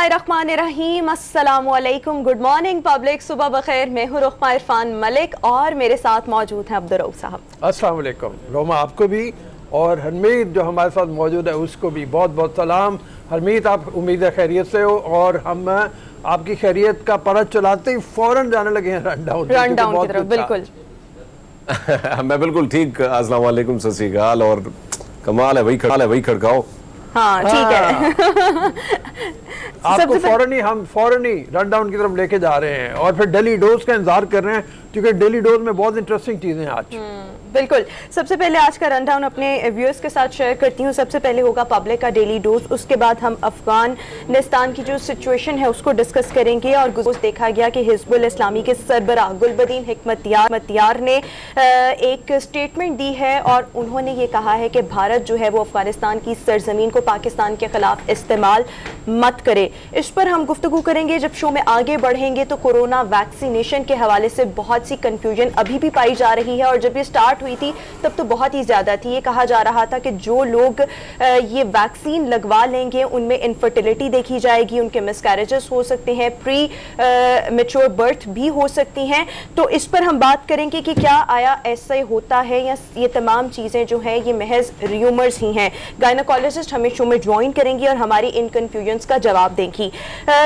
बिस्मिल्लाहिर्रहमानिर्रहीम, अस्सलामु अलैकुम, गुड मॉर्निंग पब्लिक, सुबह बखैर। मैं हूँ रुखमा इरफान मलिक और मेरे साथ मौजूद हैं अब्दुर्रऊफ साहब। अस्सलामु अलैकुम रोमा, आपको भी और हरमीत जो हमारे साथ मौजूद है उसको भी बहुत बहुत सलाम। हरमीत, आप उम्मीद है खैरियत से हो और हम आपकी खैरियत का पता चलाते ही फौरन जाने लगे हैं रन डाउन की तरफ। बिल्कुल मैं बिल्कुल ठीक। अस्सलाम वालेकुम, सत श्री अकाल। और कमाल है, वही खड़काओ। हाँ ठीक है। आपको हम फौरन ही रन डाउन की तरफ लेके जा रहे हैं और फिर डेली डोज का इंतजार कर रहे हैं क्योंकि डेली डोज में बहुत इंटरेस्टिंग चीजें हैं आज। बिल्कुल। सबसे पहले आज का रन डाउन अपने व्यूअर्स के साथ शेयर करती हूँ। सबसे पहले होगा पब्लिक का डेली डोज, उसके बाद हम अफगानिस्तान की जो सिचुएशन है उसको डिस्कस करेंगे। और देखा गया कि हिजबुल इस्लामी के सरबराह गुलबदीन हिकमतयार ने एक स्टेटमेंट दी है और उन्होंने ये कहा है कि भारत जो है वो अफगानिस्तान की सरजमीन को पाकिस्तान के खिलाफ इस्तेमाल मत करे। इस पर हम गुफ्तगू करेंगे। जब शो में आगे बढ़ेंगे तो कोरोना वैक्सीनेशन के हवाले से बहुत सी कंफ्यूजन अभी भी पाई जा रही है और जब ये स्टार्ट हुई थी तब तो बहुत ही ज्यादा थी। ये कहा जा रहा था कि जो लोग ये वैक्सीन लगवा लेंगे उनमें इनफर्टिलिटी देखी जाएगी, उनके मिसकैरेजेस हो सकते हैं, प्री मैच्योर बर्थ भी हो सकती हैं। तो इस पर हम बात करेंगे कि क्या आया ऐसे होता है या ये तमाम चीजें जो हैं ये महज र्यूमर्स ही हैं। गायनोकोलॉजिस्ट हमें शो में ज्वाइन करेंगी और हमारी इन कंफ्यूजन्स का जवाब देंगी।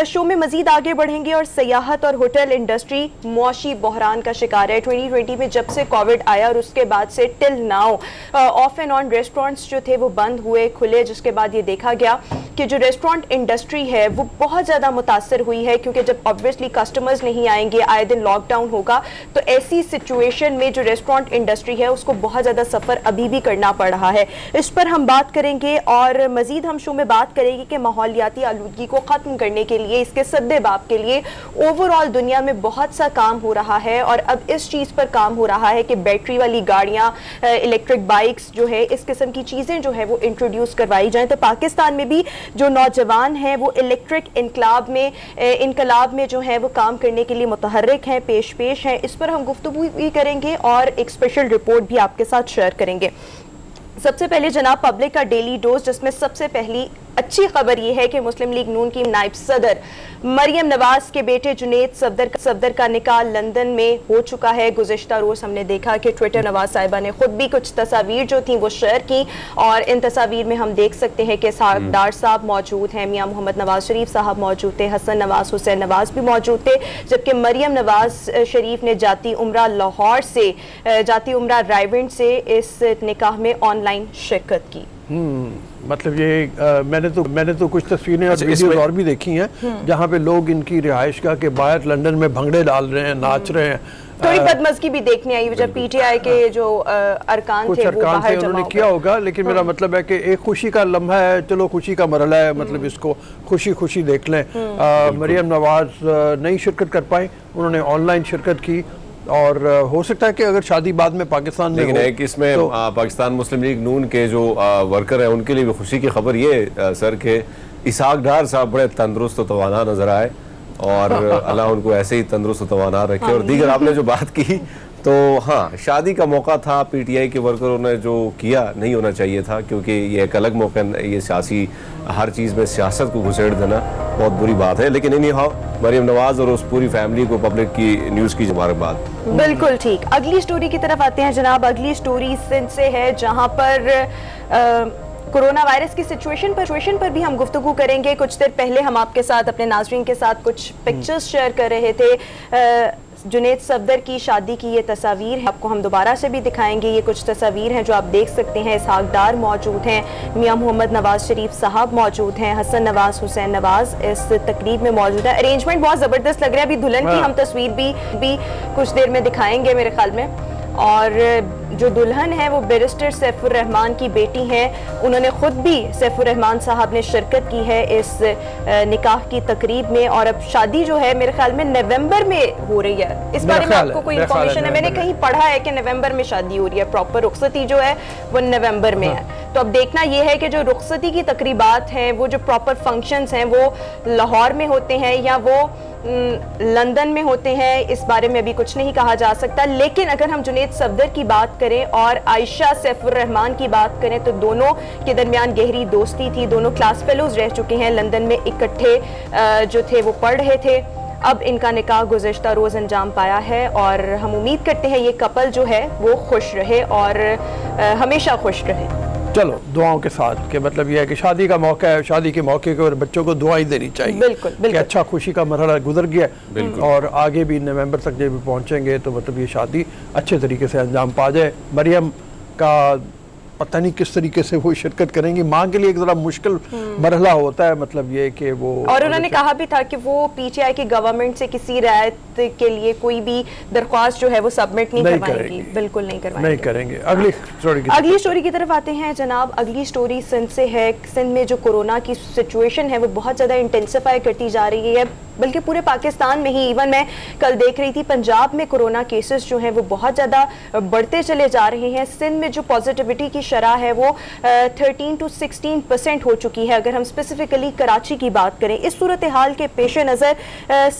शो में मजीद आगे बढ़ेंगे और सियाहत और होटल इंडस्ट्री मुआशी बहरान का शिकार है। 2020 में जब से कोविड आया और उसके बाद से till now of and on restaurants जो थे वो बंद हुए, खुले, जिसके बाद ये देखा गया कि जो रेस्टोरेंट इंडस्ट्री है वो बहुत ज़्यादा मुतासर हुई है क्योंकि जब ऑब्वियसली कस्टमर्स नहीं आएंगे, आए दिन लॉकडाउन होगा, तो ऐसी सिचुएशन में जो रेस्टोरेंट इंडस्ट्री है उसको बहुत ज़्यादा सफ़र अभी भी करना पड़ रहा है। इस पर हम बात करेंगे और मज़ीद हम शो में बात करेंगे कि माहौलियाती आलूदगी को ख़त्म करने के लिए, इसके सद्देबाब के लिए ओवरऑल दुनिया में बहुत सा काम हो रहा है और अब इस चीज़ पर काम हो रहा है कि बैटरी वाली गाड़ियाँ, इलेक्ट्रिक बाइक्स जो है, इस किस्म की चीज़ें जो है वो इंट्रोड्यूस करवाई जाएं। तो पाकिस्तान में भी जो नौजवान हैं वो इलेक्ट्रिक इनकलाब में जो है वो काम करने के लिए मुतहर्रिक हैं, पेश हैं। इस पर हम गुफ्तगू भी करेंगे और एक स्पेशल रिपोर्ट भी आपके साथ शेयर करेंगे। सबसे पहले जनाब पब्लिक का डेली डोज, जिसमें सबसे पहली अच्छी खबर यह है कि मुस्लिम लीग नून की नायब सदर मरियम नवाज के बेटे जुनेद सफदर का निकाह लंदन में हो चुका है। गुज़िश्ता रोज हमने देखा कि ट्विटर नवाज साहिबा ने खुद भी कुछ तस्वीर जो थी वो शेयर की और इन तस्वीर में हम देख सकते हैं कि इसहाक डार साहब मौजूद हैं, मियां मोहम्मद नवाज शरीफ साहब मौजूद थे, हसन नवाज, हुसैन नवाज भी मौजूद थे, जबकि मरियम नवाज शरीफ ने जाती उम्रा लाहौर से, जाती उम्रा रायविंड से इस निकाह में ऑनलाइन शिरकत की। मतलब ये मैंने तो कुछ तस्वीरें और वीडियोस और भी देखी हैं जहाँ पे लोग इनकी रिहाइशगाह के बाहर लंदन में भंगड़े डाल रहे हैं, नाच रहे हैं। थोड़ी बदमज़गी भी देखने आई जब पीटीआई के जो अरकान थे वो बाहर उन्होंने किया होगा, लेकिन मेरा मतलब है कि एक खुशी का लम्हा है, चलो खुशी का मरहला है, मतलब इसको खुशी देख लें। मरियम नवाज नहीं शिरकत कर पाई, उन्होंने ऑनलाइन शिरकत की और हो सकता है कि अगर शादी बाद में पाकिस्तान में लेकिन एक इसमें तो पाकिस्तान मुस्लिम लीग नून के जो वर्कर हैं उनके लिए भी खुशी की खबर ये सर के इसहाक डार साहब बड़े तंदुरुस्त और तवाना नजर आए और अल्लाह उनको ऐसे ही तंदुरुस्त और तवाना रखे। और दीगर आपने जो बात की तो हाँ, शादी का मौका था, पीटीआई के वर्करों ने जो किया नहीं होना चाहिए था क्योंकि ये एक अलग मौका, ये सियासी हर चीज़ में सियासत को घुसेड़ देना बहुत बुरी बात है। लेकिन इन्हीं हाउ मरियम नवाज और उस पूरी फैमिली को पब्लिक की न्यूज़ की मुबारकबाद। बिल्कुल ठीक। अगली स्टोरी की तरफ आते हैं जनाब। अगली स्टोरी सिंध से है जहाँ पर कोरोना वायरस की सिचुएशन पर भी हम गुफ्तगू करेंगे। कुछ देर पहले हम आपके साथ, अपने नाज़रीन के साथ कुछ पिक्चर्स शेयर कर रहे थे। जुनेद सफदर की शादी की ये तस्वीर है, आपको हम दोबारा से भी दिखाएंगे। ये कुछ तस्वीर हैं जो आप देख सकते हैं। इसहाक डार मौजूद हैं, मियां मोहम्मद नवाज शरीफ साहब मौजूद हैं, हसन नवाज, हुसैन नवाज इस तकरीब में मौजूद है। अरेंजमेंट बहुत ज़बरदस्त लग रहा है। अभी दुल्हन की हम तस्वीर भी कुछ देर में दिखाएंगे मेरे ख्याल में। और जो दुल्हन है वो बैरिस्टर सैफुर रहमान की बेटी हैं, उन्होंने खुद भी, सैफुर रहमान साहब ने शिरकत की है इस निकाह की तकरीब में। और अब शादी जो है मेरे ख्याल में नवंबर में हो रही है। इस बारे में आपको कोई इन्फॉर्मेशन है? मैंने कहीं पढ़ा है कि नवंबर में शादी हो रही है, प्रॉपर रुखसती जो है वो नवंबर में है। تو اب دیکھنا یہ ہے کہ جو رخصتی کی تقریبات ہیں وہ جو پراپر فنکشنز ہیں وہ لاہور میں ہوتے ہیں یا وہ لندن میں ہوتے ہیں، اس بارے میں ابھی کچھ نہیں کہا جا سکتا. لیکن اگر ہم جنید صفدر کی بات کریں اور عائشہ سیف الرحمان کی بات کریں تو دونوں کے درمیان گہری دوستی تھی. دونوں کلاس فیلوز رہ چکے ہیں، لندن میں اکٹھے جو تھے وہ پڑھ رہے تھے. اب ان کا نکاح گزشتہ روز انجام پایا ہے اور ہم امید کرتے ہیں یہ کپل جو ہے وہ خوش رہے اور ہمیشہ خوش رہے. چلو دعاؤں کے ساتھ کہ مطلب یہ ہے کہ شادی کا موقع ہے، شادی کے موقع کے بچوں کو دعائیں دینی چاہیے. بالکل کہ اچھا خوشی کا مرحلہ گزر گیا اور آگے بھی نومبر تک جب پہنچیں گے تو مطلب یہ شادی اچھے طریقے سے انجام پا جائے. مریم کا پتہ نہیں کس طریقے سے وہ شرکت کریں گی، ماں کے لیے ایک ذرا مشکل مرحلہ ہوتا ہے، مطلب یہ کہ وہ، اور انہوں نے کہا بھی تھا کہ وہ پی ٹی آئی کی گورنمنٹ سے کسی رعایت کے لیے کوئی بھی درخواست جو ہے وہ سبمٹ نہیں کروائیں گی. بالکل نہیں کریں گے. اگلی سٹوری کی طرف آتے ہیں جناب. اگلی سٹوری سندھ سے ہے. سندھ میں جو کورونا کی سچویشن ہے وہ بہت زیادہ انٹینسیفائی کرتی جا رہی ہے، بلکہ پورے پاکستان میں ہی. ایون میں کل دیکھ رہی تھی پنجاب میں کورونا کیسز جو ہیں وہ بہت زیادہ بڑھتے چلے جا رہے ہیں. سندھ میں جو پازیٹیوٹی کی شرح ہے وہ 13 to 16% ہو چکی ہے. اگر ہم اسپیسیفکلی کراچی کی بات کریں، اس صورتحال کے پیش نظر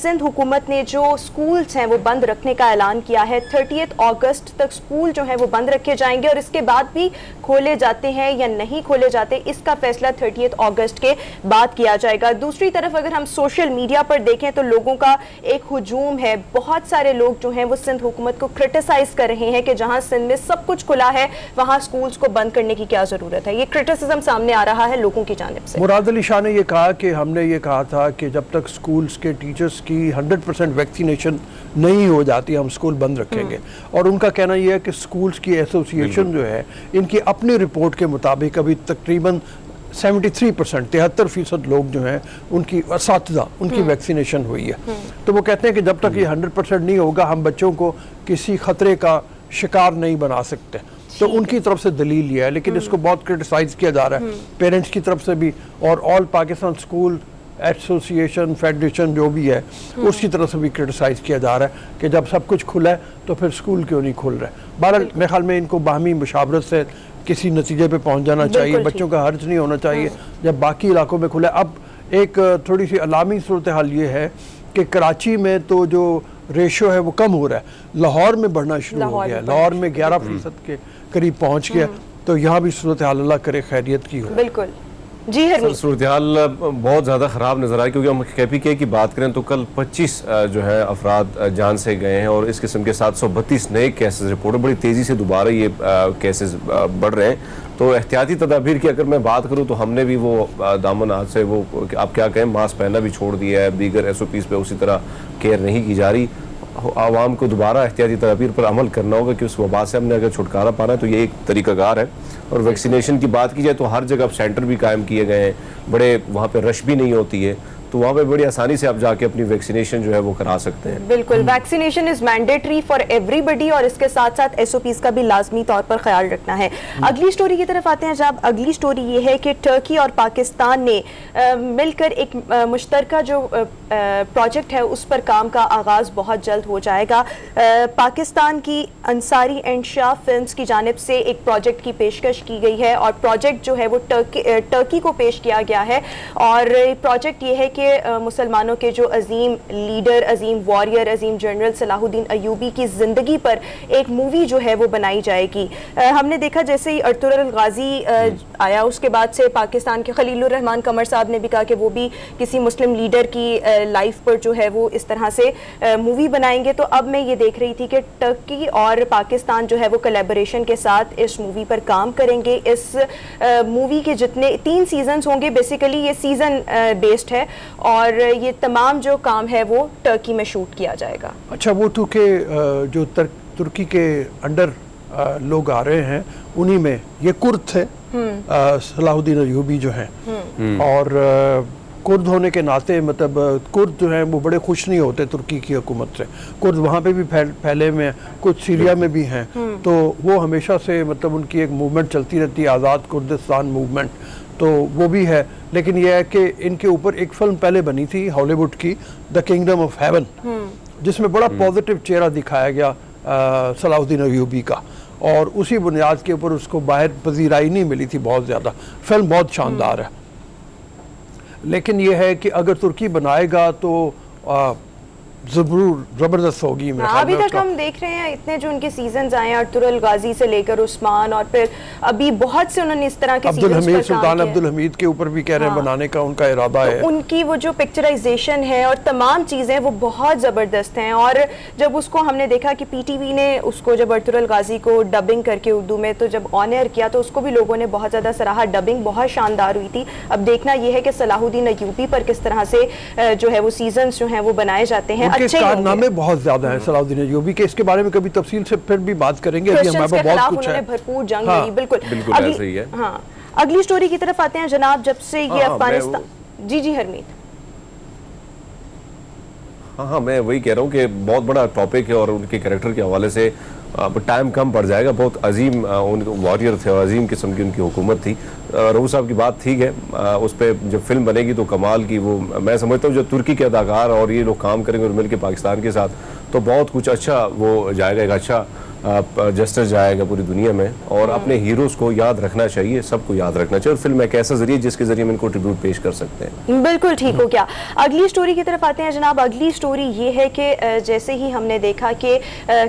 سندھ حکومت نے جو سکولز ہیں وہ بند رکھنے کا اعلان کیا ہے. 30 اگست تک سکول جو ہیں وہ بند رکھے جائیں گے اور اس کے بعد بھی کھولے جاتے ہیں یا نہیں کھولے جاتے اس کا فیصلہ 30 اگست کے بعد کیا جائے گا. دوسری طرف اگر ہم سوشل میڈیا پر دیکھیں تو لوگوں کا ایک ہجوم ہے. بہت سارے لوگ جو ہیں وہ سندھ حکومت کو کرٹیسائز کر رہے ہیں کہ جہاں سندھ میں سب کچھ کھلا ہے وہاں سکولز کو بند کرنے کی کیا ضرورت ہے. یہ کرٹیسزم سامنے آ رہا ہے لوگوں کی جانب سے. مراد علی شاہ نے یہ کہا کہ ہم نے یہ کہا تھا کہ جب تک سکولز کے ٹیچرز کی 100% ویکسینیشن نہیں ہو جاتی ہم سکول بند رکھیں گے. اور ان کا کہنا یہ ہے کہ سکولز کی ایسوسیشن جو ہے ان کی اپنی رپورٹ کے مطابق ابھی تقریباً 73% لوگ جو ہیں ان کی اساتذہ ان کی ویکسینیشن ہوئی ہے. تو وہ کہتے ہیں کہ جب تک یہ 100% نہیں ہوگا ہم بچوں کو کسی خطرے کا شکار نہیں بنا سکتے. تو ان کی طرف سے دلیل یہ ہے، لیکن اس کو بہت کرٹیسائز کیا جا رہا ہے پیرنٹس کی طرف سے بھی اور آل پاکستان اسکول ایسوسیشن فیڈریشن جو بھی ہے اس کی طرف سے بھی کرٹیسائز کیا جا رہا ہے کہ جب سب کچھ کھلا ہے تو پھر اسکول کیوں نہیں کھل رہا ہے. بہرحال میرے خیال میں ان کو باہمی مشاورت سے کسی نتیجے پہ پہنچ جانا چاہیے. بچوں کا حرج نہیں ہونا چاہیے جب باقی علاقوں میں کھلا ہے. اب ایک تھوڑی سی علامی صورتحال یہ ہے کہ کراچی میں تو جو ریشو ہے وہ کم ہو رہا ہے، لاہور میں بڑھنا شروع ہو گیا ہے. لاہور میں 11% کے قریب پہنچ گیا. تو یہاں بھی صورتحال اللہ کرے خیریت کی ہو. بالکل جی صورتحال بہت زیادہ خراب نظر آئی، کیونکہ ہم کے پی کے کی بات کریں تو کل 25 جو ہے افراد جان سے گئے ہیں اور اس قسم کے 732 نئے کیسز رپورٹ، بڑی تیزی سے دوبارہ یہ کیسز بڑھ رہے ہیں. تو احتیاطی تدابیر کی اگر میں بات کروں تو ہم نے بھی وہ دامن ہاتھ سے وہ آپ کیا کہیں ماسک پہننا بھی چھوڑ دیا ہے. دیگر SOPs پہ اسی طرح کیئر نہیں کی جا رہی. عوام کو دوبارہ احتیاطی تدابیر پر عمل کرنا ہوگا کہ اس وبا سے ہم نے اگر چھٹکارا پانا ہے تو یہ ایک طریقہ کار ہے. اور ویکسینیشن کی بات کی جائے تو ہر جگہ سینٹر بھی قائم کیے گئے ہیں، بڑے وہاں پہ رش بھی نہیں ہوتی ہے، تو وہاں پہ بڑی آسانی سے آپ جا کے اپنی ویکسینیشن جو ہے وہ کرا سکتے ہیں. بالکل vaccination is mandatory for everybody اور اس کے ساتھ ساتھ SOPs کا بھی لازمی طور پر خیال رکھنا ہے. اگلی سٹوری کی طرف آتے ہیں جب اگلی سٹوری یہ ہے کہ ٹرکی اور پاکستان نے مل کر ایک مشترکہ جو پروجیکٹ ہے اس پر کام کا آغاز بہت جلد ہو جائے گا. پاکستان کی انصاری اینڈ شاہ فلمز کی جانب سے ایک پروجیکٹ کی پیشکش کی گئی ہے اور پروجیکٹ جو ہے وہ ٹرکی کو پیش کیا گیا ہے. اور پروجیکٹ یہ ہے کہ مسلمانوں کے جو عظیم لیڈر، عظیم واریر، عظیم جنرل صلاح الدین ایوبی کی زندگی پر ایک مووی جو ہے وہ بنائی جائے گی. ہم نے دیکھا جیسے ہی ارطغرل غازی آیا اس کے بعد سے پاکستان کے خلیل الرحمان قمر صاحب نے بھی کہا کہ وہ بھی کسی مسلم لیڈر کی لائف پر جو ہے وہ اس طرح سے مووی بنائیں گے. تو اب میں یہ دیکھ رہی تھی کہ ٹرکی اور پاکستان جو ہے وہ کولیبوریشن کے ساتھ اس مووی پر کام کریں گے. اس مووی کے جتنے 3 سیزنز ہوں گے، بیسیکلی یہ سیزن بیسڈ ہے اور یہ تمام جو کام ہے وہ ٹرکی میں شوٹ کیا جائے گا. اچھا وہ تو کہ جو ترکی کے انڈر لوگ آ رہے ہیں انہی میں یہ کرد تھے، صلاح الدین ایوبی جو ہیں، اور کرد ہونے کے ناطے مطلب کرد جو ہیں وہ بڑے خوش نہیں ہوتے ترکی کی حکومت سے. کرد وہاں پہ بھی پھیلے میں کچھ سیریا میں بھی ہیں، تو وہ ہمیشہ سے مطلب ان کی ایک موومنٹ چلتی رہتی ہے، آزاد کردستان موومنٹ، تو وہ بھی ہے. لیکن یہ ہے کہ ان کے اوپر ایک فلم پہلے بنی تھی ہالی ووڈ کی، دا کنگڈم آف ہیون، جس میں بڑا پازیٹیو چہرہ دکھایا گیا صلاح الدین ایوبی کا. اور اسی بنیاد کے اوپر اس کو باہر پذیرائی نہیں ملی تھی بہت زیادہ. فلم بہت شاندار ہے, لیکن یہ ہے کہ اگر ترکی بنائے گا تو ضرور زبردست ہوگی. ابھی تک ہم دیکھ رہے ہیں اتنے جو ان کے سیزنز آئے ہیں, ارطغرل غازی سے لے کر عثمان, اور پھر ابھی بہت سے انہوں نے اس طرح کے عبدالحمید, سلطان عبدالحمید کے اوپر بھی کہہ رہے ہیں بنانے کا ان کا ارادہ ہے. ان کی وہ جو پکچرائزیشن ہے اور تمام چیزیں وہ بہت زبردست ہیں. اور جب اس کو ہم نے دیکھا کہ پی ٹی وی نے اس کو جب ارطغرل غازی کو ڈبنگ کر کے اردو میں تو جب آن ایئر کیا تو اس کو بھی لوگوں نے بہت زیادہ سراہا. ڈبنگ بہت شاندار ہوئی تھی. اب دیکھنا یہ ہے کہ صلاح الدین ایوبی پر کس طرح سے جو ہے وہ سیزنز جو ہیں وہ بنائے جاتے ہیں. اچھے کارنامے بہت زیادہ ہیں صلاح الدین ایوبی کے, اس کے بارے میں کبھی تفصیل سے پھر بھی بات کریں گے. کرسچنز کے خلاف انہوں نے بھرپور جنگ لڑی. بالکل ایسا ہی ہے. ہاں, اگلی سٹوری کی طرف آتے ہیں جناب. جب سے یہ افغانستان, جی حرمیت. ہاں میں وہی کہہ رہا ہوں کہ بہت بڑا ٹاپک ہے اور ان کے کریکٹر کے حوالے سے ٹائم کم پڑ جائے گا. بہت عظیم ان واریر تھے اور عظیم قسم کی ان کی حکومت تھی. رؤوف صاحب کی بات ٹھیک ہے, اس پہ جب فلم بنے گی تو کمال کی, وہ میں سمجھتا ہوں جو ترکی کے اداکار اور یہ لوگ کام کریں گے اور مل کے پاکستان کے ساتھ تو بہت کچھ اچھا وہ جائے گا, ایک اچھا جسٹس جائے گا پوری دنیا میں. اور اپنے ہیروز کو یاد رکھنا چاہیے, سب کو یاد رکھنا چاہیے, اور فلم ایک ایسا ذریعہ جس کے ذریعے میں ان کو ٹریبیوٹ پیش کر سکتے ہیں. بالکل ٹھیک ہو گیا. اگلی سٹوری کی طرف آتے ہیں جناب. اگلی سٹوری یہ ہے کہ جیسے ہی ہم نے دیکھا کہ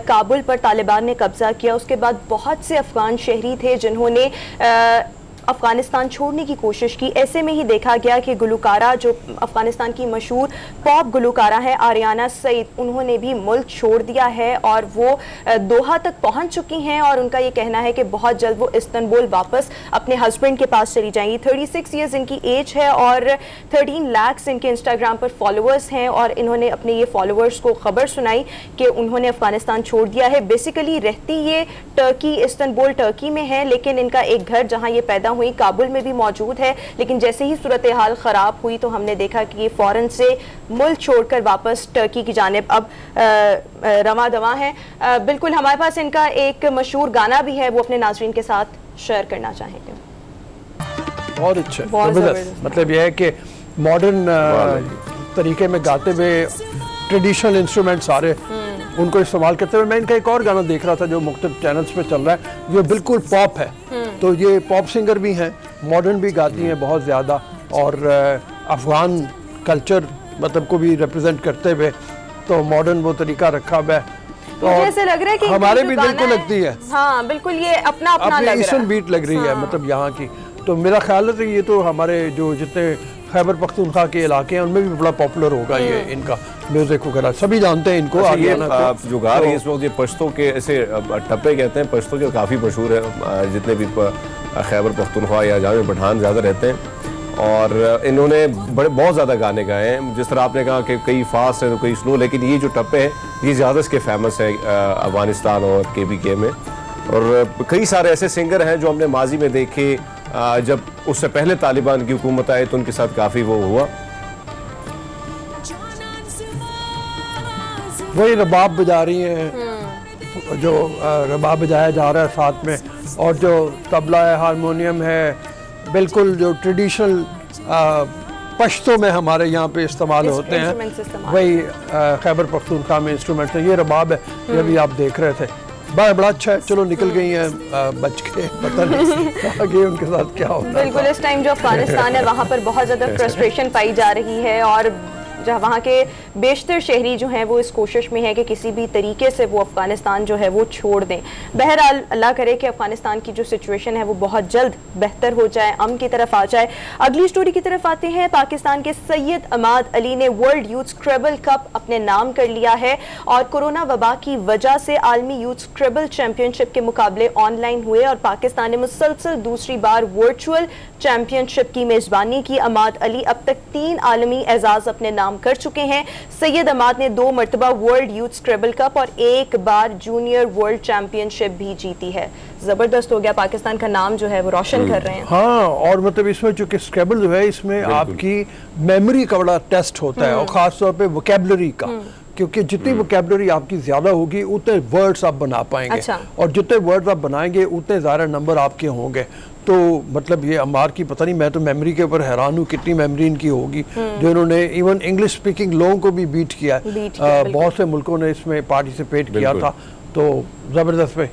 کابل پر طالبان نے قبضہ کیا, اس کے بعد بہت سے افغان شہری تھے جنہوں نے افغانستان چھوڑنے کی کوشش کی. ایسے میں ہی دیکھا گیا کہ گلوکارہ جو افغانستان کی مشہور پاپ گلوکارہ ہے آریانہ سعید, انہوں نے بھی ملک چھوڑ دیا ہے اور وہ دوحہ تک پہنچ چکی ہیں. اور ان کا یہ کہنا ہے کہ بہت جلد وہ استنبول واپس اپنے ہسبینڈ کے پاس چلی جائیں گی. 36 ایئرز ان کی ایج ہے اور 13 لاکھ ان کے انسٹاگرام پر فالوورز ہیں. اور انہوں نے اپنے یہ فالوورز کو خبر سنائی کہ انہوں نے افغانستان چھوڑ دیا ہے. بیسیکلی رہتی یہ ٹرکی, استنبول ٹرکی میں ہے, لیکن ان کا ایک گھر جہاں یہ پیدا ہوئی کابل میں بھی موجود ہے. لیکن جیسے ہی صورتحال خراب ہوئی تو ہم نے دیکھا کہ یہ فوراً سے ملک چھوڑ کر واپس ٹرکی کی جانب اب رواں دواں ہیں. بالکل ہمارے پاس ان کا ایک مشہور گانا بھی ہے, وہ اپنے ناظرین کے ساتھ شیئر کرنا چاہیں گے. بہت اچھا, مطلب یہ ہے کہ ماڈرن طریقے میں گاتے ہوئے ٹریڈیشنل انسٹرومنٹ سارے ان کو استعمال کرتے ہوئے. میں ان کا ایک اور گانا دیکھ رہا تھا جو مختلف چینلز پہ چل رہا ہے, جو بالکل پاپ ہے. تو یہ پاپ سنگر بھی ہیں, ماڈرن بھی گاتی ہیں بہت زیادہ, اور افغان کلچر مطلب کو بھی ریپرزینٹ کرتے ہوئے تو ماڈرن وہ طریقہ رکھا ہوا ہے. جیسے لگ رہا ہے کہ ہمارے بھی دل کو لگتی ہے. ہاں بالکل, یہ اپنا اپنا لگ رہا ہے, ایشین بیٹ لگ رہی ہے مطلب یہاں کی. تو میرا خیال ہے کہ یہ تو ہمارے جو جتنے خیبر پختونخوا کے علاقے ہیں ان میں بھی بڑا پاپولر ہوگا یہ ان کا میوزک وغیرہ, سبھی جانتے ہیں ان کو. جو گا رہی ہے اس وقت یہ پشتو کے ایسے ٹپے کہتے ہیں, پشتو کے کافی مشہور ہے جتنے بھی خیبر پختونخوا یا جامع پٹھان زیادہ رہتے ہیں. اور انہوں نے بہت زیادہ گانے گائے ہیں. جس طرح آپ نے کہا کہ کئی فاسٹ ہیں تو کئی سلو, لیکن یہ جو ٹپے ہیں یہ زیادہ اس کے فیمس ہیں افغانستان اور KPK میں. اور کئی سارے ایسے سنگر ہیں جو ہم نے ماضی میں دیکھے, جب اس سے پہلے طالبان کی حکومت آئے تو ان کے ساتھ کافی وہ ہوا. وہی رباب بجا رہی ہیں, جو رباب بجایا جا رہا ہے ساتھ میں, اور جو طبلہ ہے, ہارمونیم ہے, بالکل جو ٹریڈیشنل پشتوں میں ہمارے یہاں پہ استعمال ہوتے ہیں وہی خیبر پختونخوا میں انسٹرومنٹس ہیں. یہ رباب ہے, یہ بھی آپ دیکھ رہے تھے. بڑا اچھا ہے. چلو نکل گئی ہیں بچ کے, پتہ نہیں آگے ان کے ساتھ کیا ہوتا ہے. بالکل, اس ٹائم جو افغانستان ہے وہاں پر بہت زیادہ فرسٹریشن پائی جا رہی ہے, اور جہاں وہاں کے بیشتر شہری جو ہیں وہ اس کوشش میں ہے کہ کسی بھی طریقے سے وہ افغانستان جو ہے وہ چھوڑ دیں. بہرحال اللہ کرے کہ افغانستان کی جو سچویشن ہے وہ بہت جلد بہتر ہو جائے, امن کی طرف آ جائے. اگلی سٹوری کی طرف آتے ہیں. پاکستان کے سید عماد علی نے ورلڈ یوتھ اسکریبل کپ اپنے نام کر لیا ہے, اور کورونا وبا کی وجہ سے عالمی یوتھ اسکریبل چیمپئن شپ کے مقابلے آن لائن ہوئے, اور پاکستان نے مسلسل دوسری بار ورچوئل چیمپئن شپ کی میزبانی کی. عماد علی اب تک 3 عالمی اعزاز اپنے نام کر چکے ہیں. سید عماد نے 2 مرتبہ ورلڈ یوتھ اسکریبل کپ اور 1 بار جونیئر ورلڈ چیمپئن شپ بھی جیتی ہے. زبردست ہو گیا, پاکستان کا نام جو ہے وہ روشن کر رہے ہیں. ہاں, اور مطلب اس میں چونکہ اسکریبل جو ہے اس میں آپ کی میموری کا بڑا ٹیسٹ ہوتا ہے, اور خاص طور پہ ووکیبلری کا, کیونکہ جتنی ووکیبلری آپ کی زیادہ ہوگی اتنے ورڈز آپ بنا پائیں گے, اور جتنے ورڈز آپ بنائیں گے اتنے زیادہ نمبر آپ کے ہوں گے. تو مطلب یہ عمار کی پتہ نہیں, میں تو میموری کے اوپر حیران ہوں کتنی میموری ان کی ہوگی, جو انہوں نے ایون انگلش سپیکنگ لوگوں کو بھی بیٹ کیا ہے. بہت سے ملکوں نے اس میں پارٹیسپیٹ کیا تھا, تو زبردست. پہ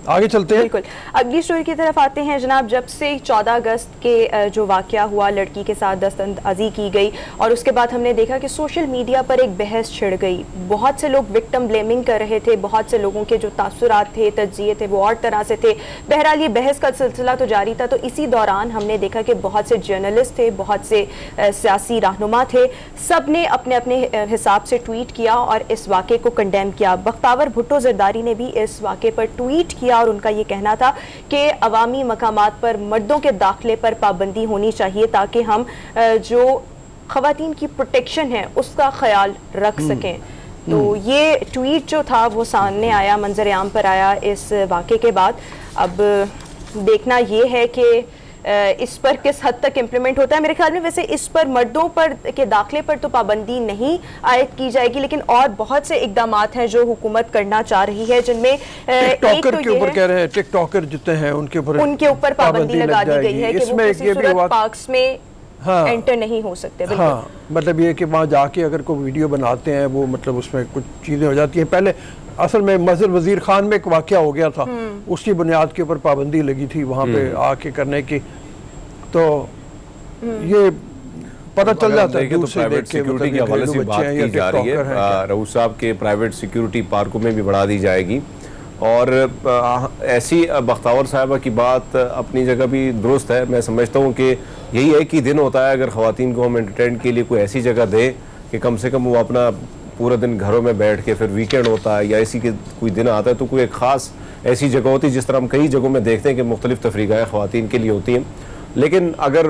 आगे चलते हैं। बिल्कुल, अगली स्टोरी की तरफ आते हैं जनाब। जब से 14 अगस्त के जो वाक़या हुआ, लड़की के साथ दस्तअंदाजी की गई और उसके बाद हमने देखा कि सोशल मीडिया पर एक बहस छिड़ गई। बहुत से लोग विक्टिम ब्लेमिंग कर रहे थे, बहुत से लोगों के जो तासुरात थे, तज्जिए थे, वो और तरह से थे। बहरहाल ये बहस का सिलसिला तो जारी था। तो इसी दौरान हमने देखा कि बहुत से जर्नलिस्ट थे, बहुत से सियासी रहनुमा थे, सब ने अपने अपने हिसाब से ट्वीट किया और इस वाक़े को कंडेम किया। बख्तावर भुट्टो ज़रदारी ने भी इस वाक़े पर ट्वीट किया और उनका ये कहना था कि अवामी मकामात पर मर्दों के दाखिले पर पाबंदी होनी चाहिए ताकि हम जो ख़वातीन की प्रोटेक्शन है उसका ख्याल रख सकें। तो ये ट्वीट जो था वो सामने आया, मंजर आम पर आया इस वाक़े के बाद। अब देखना ये है कि इस पर किस हद तक इम्प्लीमेंट होता है। मेरे ख्याल में वैसे इस पर मर्दों पर के दाखिले पर तो पाबंदी नहीं आयद की जाएगी, लेकिन और बहुत से इकदामात हैं जो हुकूमत करना चाह रही है, जिनमें टिकटॉकर के ऊपर कह रहे हैं, टिकटॉकर जितने हैं उनके ऊपर पाबंदी लगा दी गई है कि वो किसी सूरत पार्क्स में एंटर नहीं हो सकते। हाँ, मतलब ये कि वहाँ जाके अगर कोई वीडियो बनाते हैं वो मतलब उसमें कुछ चीज़ें हो जाती हैं। पहले असल में मस्जिद वजीर खान में एक वाक़या हो गया था, उसकी बुनियाद के ऊपर पाबंदी लगी थी वहाँ पे आके करने की। तो ये पता चल जाता है तो प्राइवेट सिक्योरिटी के हवाले से बात की जा रही है। रऊफ साहब के प्राइवेट सिक्योरिटी पार्कों में भी बढ़ा दी जाएगी। और ऐसी बख्तावर साहिबा की बात अपनी जगह भी दुरुस्त है। मैं समझता हूँ कि यही एक ही दिन होता है अगर ख़वातीन को हम एंटरटेन के लिए कोई ऐसी जगह दें कि कम से कम वो अपना पूरा दिन घरों में बैठ के, फिर वीकेंड होता है या इसी के कोई दिन आता है तो कोई एक ख़ास ऐसी जगह होती है जिस तरह हम कई जगहों में देखते हैं कि मुख्तलिफ तफरीक़ाएँ ख़वातीन के लिए होती हैं। लेकिन अगर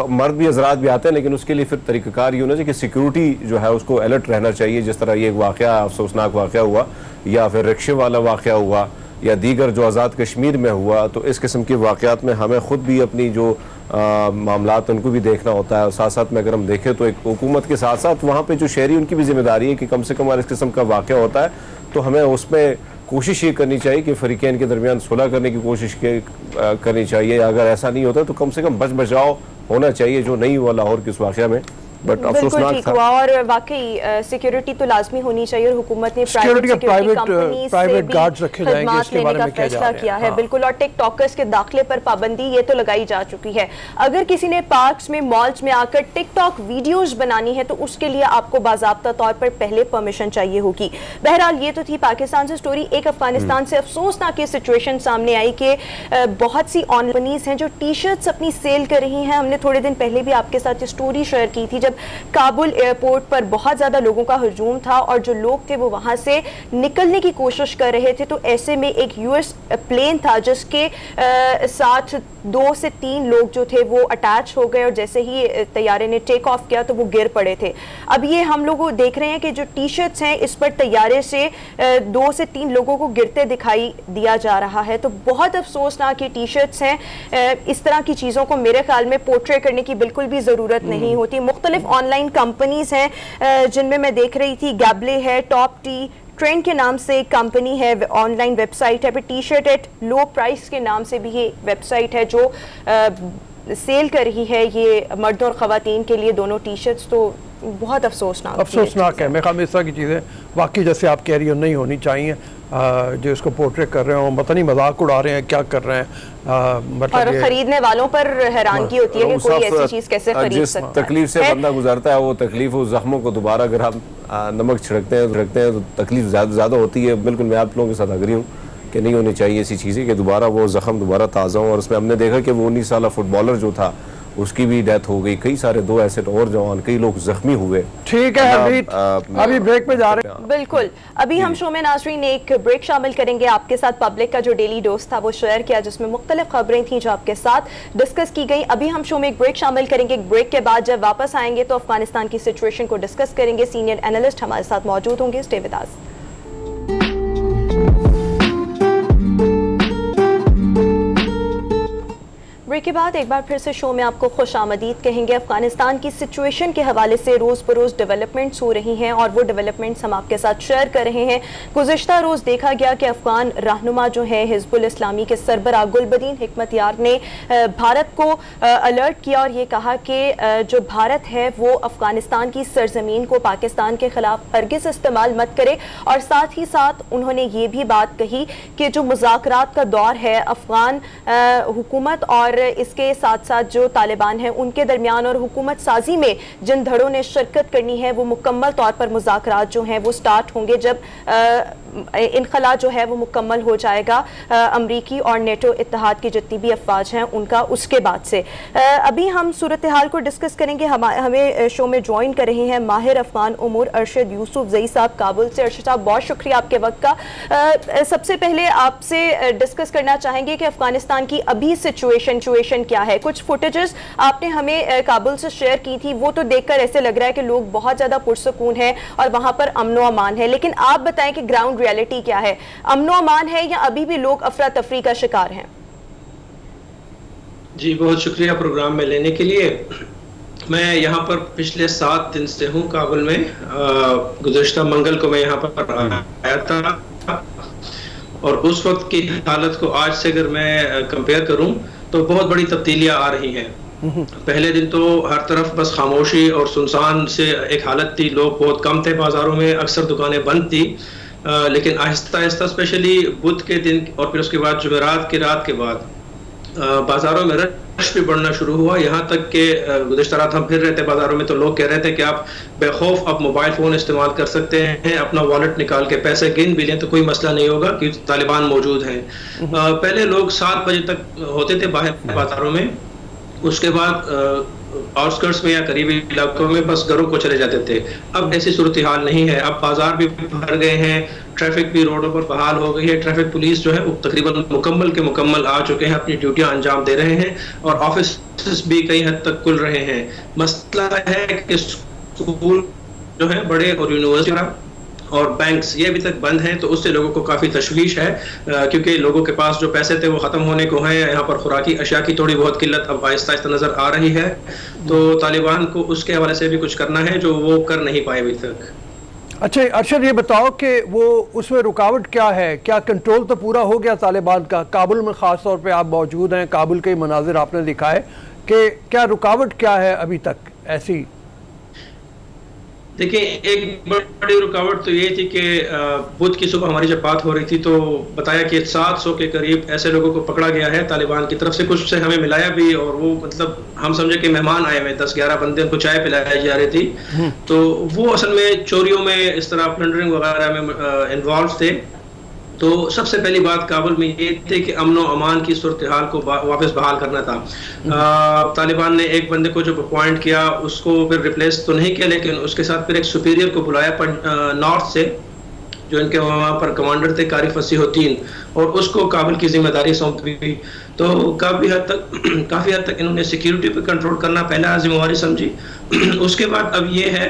मर्द भी हज़रात भी आते हैं, लेकिन उसके लिए फिर तरीक़ाकार ये होना चाहिए कि सिक्योरिटी जो है उसको अलर्ट रहना चाहिए। जिस तरह ये एक वाक़या अफसोसनाक वाक़या हुआ या फिर रिक्शे वाला वाक़या हुआ या दीगर जो आज़ाद कश्मीर में हुआ, तो इस किस्म के वाक़यात में हमें ख़ुद भी अपनी जो मामलात उनको भी देखना होता है। और साथ साथ में अगर हम देखें तो एक हुकूमत के साथ साथ वहाँ पे जो शहरी उनकी भी जिम्मेदारी है कि कम से कम अगर इस किस्म का वाक़या होता है तो हमें उसमें कोशिश ये करनी चाहिए कि फ़रीक़ैन के दरमियान सुलह करने की कोशिश करनी चाहिए। अगर ऐसा नहीं होता तो कम से कम बच बचाव होना चाहिए, जो नहीं हुआ लाहौर के उस वाक़या में। बट अफसोसनाक था। और वाकई सिक्योरिटी तो लाजमी होनी चाहिए और हुकूमत ने प्राइवेट गार्ड्स रखे जाएंगे इसके बारे में फैसला किया है। बिल्कुल, और टिकटॉकर्स के दाखिले पर पाबंदी ये तो लगाई जा चुकी है। अगर किसी ने पार्क्स में, मॉल्स में आकर टिकटॉक वीडियोस बनानी है तो उसके लिए आपको बाज़ाब्ता तौर पर पहले परमिशन चाहिए होगी। बहरहाल ये तो थी पाकिस्तान से स्टोरी। एक अफगानिस्तान से अफसोसनाक ये सिचुएशन सामने आई कि बहुत सी ऑनलाइन कंपनीज हैं जो टी शर्ट्स अपनी सेल कर रही हैं। हमने थोड़े दिन पहले भी आपके साथ ये स्टोरी शेयर की थी जब काबुल एयरपोर्ट पर बहुत ज़्यादा लोगों का हजूम था और जो लोग थे वो वहाँ से निकलने की कोशिश कर रहे थे। तो ऐसे में एक यूएस प्लेन था जिसके साथ 2 से 3 लोग जो थे वो अटैच हो गए और जैसे ही तैयारे ने टेक ऑफ किया तो वो गिर पड़े थे। अब ये हम लोग देख रहे हैं कि जो टी शर्ट्स हैं इस पर तैयारे से 2 से 3 लोगों को गिरते दिखाई दिया जा रहा है। तो बहुत अफसोसनाक ये टी शर्ट्स हैं। इस तरह की चीज़ों को मेरे ख्याल में पोर्ट्रे करने की बिल्कुल भी ज़रूरत नहीं होती। मुख्तलिफ ऑनलाइन कंपनीज हैं जिनमें मैं देख रही थी गैबले है, टॉप टी, ट्रेंड के नाम से एक कंपनी है, ऑनलाइन वेबसाइट है, फिर T shirt at low price के नाम से भी ये वेबसाइट है जो सेल कर रही है ये मर्द और ख़वातीन के लिए दोनों टी शर्ट्स। तो बहुत अफसोसनाक है। मैं ख्याल में इस तरह की चीज़ें वाकई जैसे आप कह रही हो नहीं होनी चाहिए। जो इसको पोर्ट्रेट कर रहे हो, पता नहीं मजाक उड़ा रहे हैं, क्या कर रहे हैं। मतलब और खरीदने वालों पर हैरानगी होती है कि कोई ऐसी चीज़ कैसे खरीद सकता है। तकलीफ से बंदा गुजरता है वो तकलीफ, उस जख्मों को दोबारा अगर हम नमक छिड़कते हैं तो तकलीफ ज़्यादा होती है। बिल्कुल मैं आप लोगों के साथ अग्री हूँ कि नहीं होनी चाहिए ऐसी चीज़ें कि दोबारा वो जख्म दोबारा ताज़ा हो। और उसमें हमने देखा कि वो 19 साला फुटबॉलर जो था उसकी भी डेथ हो गई, कई सारे 2 ऐसे और जवान, कई लोग जख्मी हुए। ठीक है अभी ब्रेक पे जा रहे हैं। बिल्कुल, अभी हम शो में नाज़रीन एक ब्रेक शामिल करेंगे। आपके साथ पब्लिक का जो डेली डोज था वो शेयर किया जिसमें मुख्तलिफ खबरें थी जो आपके साथ डिस्कस की गई। अभी हम शो में एक ब्रेक शामिल करेंगे। एक ब्रेक के बाद जब वापस आएंगे तो अफगानिस्तान की सिचुएशन को डिस्कस करेंगे। सीनियर एनालिस्ट हमारे साथ मौजूद होंगे। Stay with us. ब्रेक के बाद एक बार फिर से शो में आपको खुश आमदीद कहेंगे। अफगानिस्तान की सिचुएशन के हवाले से रोज़ बरोज़ डेवलपमेंट्स हो रही हैं और वो डेवलपमेंट्स हम आपके साथ शेयर कर रहे हैं। गुज़िश्ता रोज़ देखा गया कि अफगान रहनुमा जो है हिज़्बुल इस्लामी के सरबराह गुलबदीन हिकमतयार ने भारत को अलर्ट किया और ये कहा कि जो भारत है वो अफगानिस्तान की सरजमीन को पाकिस्तान के ख़िलाफ़ हरगिज़ इस्तेमाल मत करे। और साथ ही साथ उन्होंने ये भी बात कही कि जो मुज़ाकरात का दौर है अफगान हुकूमत और इसके साथ साथ जो तालिबान हैं उनके दरमियान और हुकूमत साजी में जिन धड़ों ने शिरकत करनी है वो मुकम्मल तौर पर मुज़ाकरात जो हैं वो स्टार्ट होंगे जब इनखला जो है वो मुकम्मल हो जाएगा अमरीकी और नेटो इत्तेहाद की जितनी भी अफवाज हैं उनका। उसके बाद से अभी हम सूरत हाल को डिस्कस करेंगे। हमें शो में ज्वाइन कर रहे हैं माहिर अफगान उमूर अरशद यूसुफजई साहब काबुल से। अरशद साहब बहुत शुक्रिया आपके वक्त का। सबसे पहले आपसे डिस्कस करना चाहेंगे कि अफगानिस्तान की अभी सिचुएशन क्या है। कुछ फुटेजेस आपने हमें काबुल से शेयर की थी, वो तो देखकर ऐसे लग रहा है कि लोग बहुत ज़्यादा पुरसकून हैं और वहाँ पर अमनो अमान है, लेकिन आप बताएं कि ग्राउंड रियलिटी क्या है? अमनो अमान है या अभी भी लोग अफरा तफरी का शिकार हैं? जी बहुत शुक्रिया प्रोग्राम में लेने के लिए। मैं यहाँ पर पिछले 7 दिन से हूँ काबुल में। गुज़श्ता मंगल को मैं यहाँ पर आया था और उस वक्त की हालत को आज से अगर मैं कंपेयर करूँ तो बहुत बड़ी तब्दीलियाँ आ रही हैं। पहले दिन तो हर तरफ बस खामोशी और सुनसान से एक हालत थी, लोग बहुत कम थे बाज़ारों में, अक्सर दुकानें बंद थी। लेकिन आहिस्ता आहिस्ता स्पेशली बुध के दिन और फिर उसके बाद जुमेरात की रात के बाद बाज़ारों में रश भी बढ़ना शुरू हुआ। यहाँ तक कि गुज़श्ता रात हम फिर रहे थे बाज़ारों में तो लोग कह रहे थे कि आप बेखौफ अब मोबाइल फ़ोन इस्तेमाल कर सकते हैं, अपना वॉलेट निकाल के पैसे गिन भी लें तो कोई मसला नहीं होगा क्योंकि तालिबान मौजूद हैं। पहले लोग 7 बजे तक होते थे बाहर बाज़ारों में, उसके बाद आउटस्कर्ट्स में या करीबी इलाकों में बस घरों को चले जाते थे। अब ऐसी सूरत हाल नहीं है, अब बाजार भी भर गए हैं, ट्रैफिक भी रोडों पर बहाल हो गई है। ट्रैफिक पुलिस जो है वो तकरीबन मुकम्मल के मुकम्मल आ चुके हैं, अपनी ड्यूटियां अंजाम दे रहे हैं और ऑफिस भी कई हद तक खुल रहे हैं। मसला है कि स्कूल जो है बड़े और यूनिवर्सिटी और बैंक्स ये अभी तक बंद हैं, तो उससे लोगों को काफ़ी तशवीश है क्योंकि लोगों के पास जो पैसे थे वो ख़त्म होने को हैं। यहाँ पर खुराकी अशिया की थोड़ी बहुत किल्लत अब आहिस्ता आहिस्ता नज़र आ रही है, तो तालिबान को उसके हवाले से भी कुछ करना है जो वो कर नहीं पाए अभी तक। अच्छा अरशद, ये बताओ कि वो उसमें रुकावट क्या है? क्या कंट्रोल तो पूरा हो गया तालिबान का? काबुल में ख़ास तौर पे आप मौजूद हैं, काबुल के मनाजिर आपने दिखाए कि क्या रुकावट क्या है अभी तक ऐसी? देखिए एक बड़ी रुकावट तो ये थी कि बुध की सुबह हमारी जब बात हो रही थी तो बताया कि 700 के करीब ऐसे लोगों को पकड़ा गया है तालिबान की तरफ से। कुछ से हमें मिलाया भी और वो मतलब हम समझे कि मेहमान आए हुए 10-11 बंदे, उनको चाय पिलाई जा रही थी। तो वो असल में चोरियों में इस तरह प्लंडरिंग वगैरह में इन्वॉल्व थे। तो सबसे पहली बात काबुल में ये थी कि अमन व अमान की सूरत हाल को वापस बहाल करना था। तालिबान ने एक बंदे को जो अपॉइंट किया उसको फिर रिप्लेस तो नहीं किया, लेकिन उसके साथ फिर एक सुपीरियर को बुलाया नॉर्थ से जो इनके वहाँ पर कमांडर थे कारी फसीहुद्दीन, और उसको काबुल की जिम्मेदारी सौंपी गई। तो काफ़ी हद तक इन्होंने सिक्योरिटी पर कंट्रोल करना पहला जिम्मेवारी समझी। उसके बाद अब ये है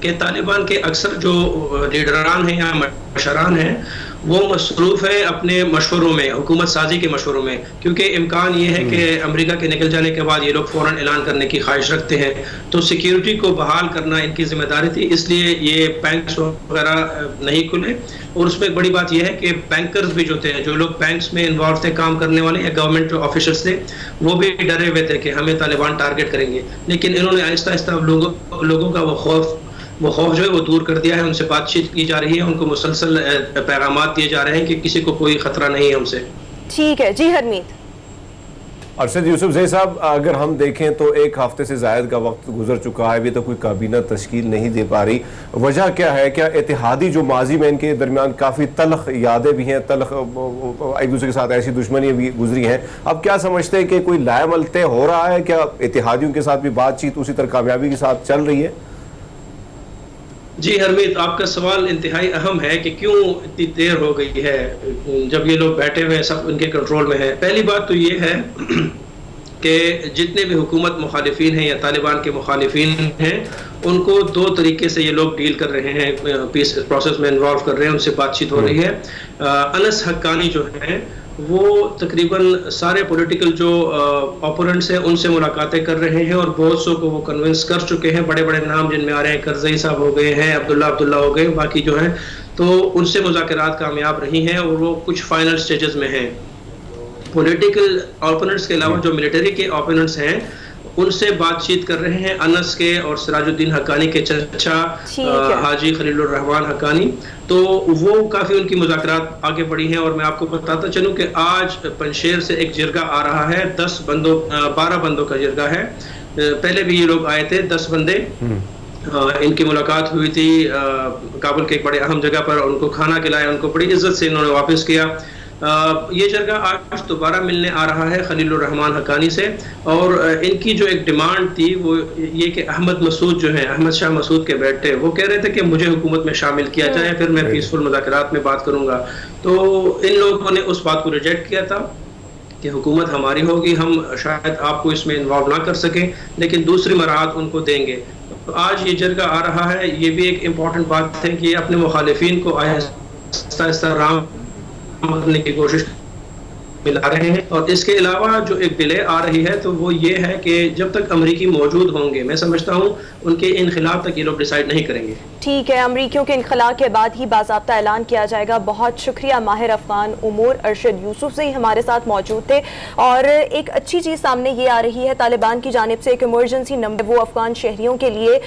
कि तालिबान के अक्सर जो लीडरान हैं या मशरान हैं वो मसरूफ़ है अपने मशवरों में, हुकूमत साजी के मशवरों में, क्योंकि इम्कान ये है कि अमेरिका के निकल जाने के बाद ये लोग फ़ौरन ऐलान करने की ख्वाहिश रखते हैं। तो सिक्योरिटी को बहाल करना इनकी जिम्मेदारी थी, इसलिए ये बैंक्स वगैरह नहीं खुले। और उसमें एक बड़ी बात यह है कि बैंकर्स भी जो थे, जो लोग बैंक्स में इन्वॉल्व थे काम करने वाले या गवर्नमेंट ऑफिशियल्स थे, वो भी डरे हुए थे कि हमें तालिबान टारगेट करेंगे। लेकिन इन्होंने आहिस्ता आहिस्ता लोगों का वो खौफ जो है वो दूर कर दिया है। उनसे बातचीत की जा रही है, उनको मुसलसल पैगामात दिए जा रहे हैं कि किसी को कोई खतरा नहीं है हमसे। ठीक है जी हरमीत। अरशद यूसुफजई साहब, अगर हम देखें तो 1 हफ्ते से ज़ायद का वक्त गुजर चुका है, अभी तक कोई काबीना तश्कील नहीं दे पा रही। वजह क्या है? क्या इत्तेहादी जो माजी में इनके दरमियान काफ़ी तलख यादें भी हैं, तलख एक दूसरे के साथ ऐसी दुश्मनी भी गुजरी हैं, अब क्या समझते हैं कि कोई लाएमल तय हो रहा है? क्या इत्तेहादियों के साथ भी बातचीत उसी तरह कामयाबी के साथ चल रही है? जी हरमीत, आपका सवाल इंतहाई अहम है कि क्यों इतनी देर हो गई है जब ये लोग बैठे हुए हैं, सब उनके कंट्रोल में है। पहली बात तो ये है कि जितने भी हुकूमत मुखालिफिन हैं या तालिबान के मुखालिफिन हैं, उनको 2 तरीके से ये लोग डील कर रहे हैं, पीस प्रोसेस में इन्वॉल्व कर रहे हैं, उनसे बातचीत हो रही है। अनस हक्कानी जो है وہ تقریباً سارے پولیٹیکل جو اوپوننٹس ہیں ان سے ملاقاتیں کر رہے ہیں اور بہت سو کو وہ کنونس کر چکے ہیں. بڑے بڑے نام جن میں آ رہے ہیں کرزئی صاحب ہو گئے ہیں, عبداللہ ہو گئے, باقی جو ہیں تو ان سے مذاکرات کامیاب رہی ہیں اور وہ کچھ فائنل سٹیجز میں ہیں. پولیٹیکل اوپوننٹس کے علاوہ جو ملٹری کے اوپوننٹس ہیں ان سے بات چیت کر رہے ہیں انس کے اور سراج الدین حقانی کے چچا حاجی خلیل الرحمان حقانی. تو وہ کافی ان کی مذاکرات آگے بڑھی ہیں. اور میں آپ کو بتاتا چلوں کہ آج پنشیر سے ایک جرگہ آ رہا ہے, 12 بندوں کا جرگہ ہے. پہلے بھی یہ لوگ آئے تھے 10 بندے, ان کی ملاقات ہوئی تھی کابل کے ایک بڑے اہم جگہ پر, ان کو کھانا کھلایا, ان کو بڑی عزت سے انہوں نے واپس کیا. یہ جرگہ آج دوبارہ ملنے آ رہا ہے خلیل الرحمان حقانی سے, اور ان کی جو ایک ڈیمانڈ تھی وہ یہ کہ احمد مسعود جو ہیں, احمد شاہ مسعود کے بیٹے, وہ کہہ رہے تھے کہ مجھے حکومت میں شامل کیا جائے, پھر میں پیسفل مذاکرات میں بات کروں گا. تو ان لوگوں نے اس بات کو ریجیکٹ کیا تھا کہ حکومت ہماری ہوگی, ہم شاید آپ کو اس میں انوالو نہ کر سکیں, لیکن دوسری مراحت ان کو دیں گے. تو آج یہ جرگہ آ رہا ہے, یہ بھی ایک امپورٹنٹ بات ہے کہ یہ اپنے مخالفین کو آہستہ آہستہ رام کرنے کی کوشش ملا رہے ہیں. اور اس کے علاوہ جو ایک ڈیلے آ رہی ہے تو وہ یہ ہے کہ جب تک امریکی موجود ہوں گے, میں سمجھتا ہوں ان کے انخلا تک یہ لوگ ڈیسائیڈ نہیں کریں گے. ٹھیک ہے, امریکیوں کے انخلا کے بعد ہی باضابطہ اعلان کیا جائے گا. بہت شکریہ ماہر افغان امور ارشد یوسف سے ہمارے ساتھ موجود تھے. اور ایک اچھی چیز سامنے یہ آ رہی ہے, طالبان کی جانب سے ایک ایمرجنسی نمبر وہ افغان شہریوں کے لیے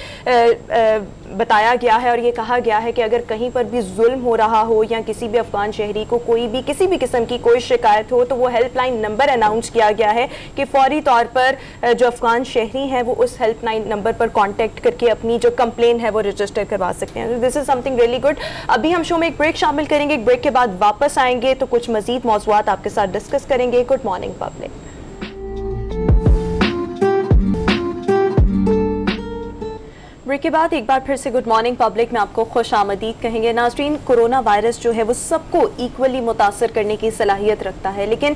بتایا گیا ہے, اور یہ کہا گیا ہے کہ اگر کہیں پر بھی ظلم ہو رہا ہو یا کسی بھی افغان شہری کو کوئی بھی کسی بھی قسم کی کوئی شکایت ہو تو وہ ہیلپ لائن نمبر اناؤنس کیا گیا ہے کہ فوری طور پر جو افغان شہری ہیں وہ اس ہیلپ لائن نمبر پر کانٹیکٹ کر کے اپنی جو کمپلین ہے وہ رجسٹر کروا سکتے ہیں. دس از سمتھنگ ریئلی گڈ. ابھی ہم شو میں ایک بریک شامل کریں گے, ایک بریک کے بعد واپس آئیں گے تو کچھ مزید موضوعات آپ کے ساتھ ڈسکس کریں گے. Good morning public. بریک کے بعد ایک بار پھر سے گڈ مارننگ پبلک میں آپ کو خوش آمدید کہیں گے. ناظرین, کورونا وائرس جو ہے وہ سب کو ایکولی متاثر کرنے کی صلاحیت رکھتا ہے, لیکن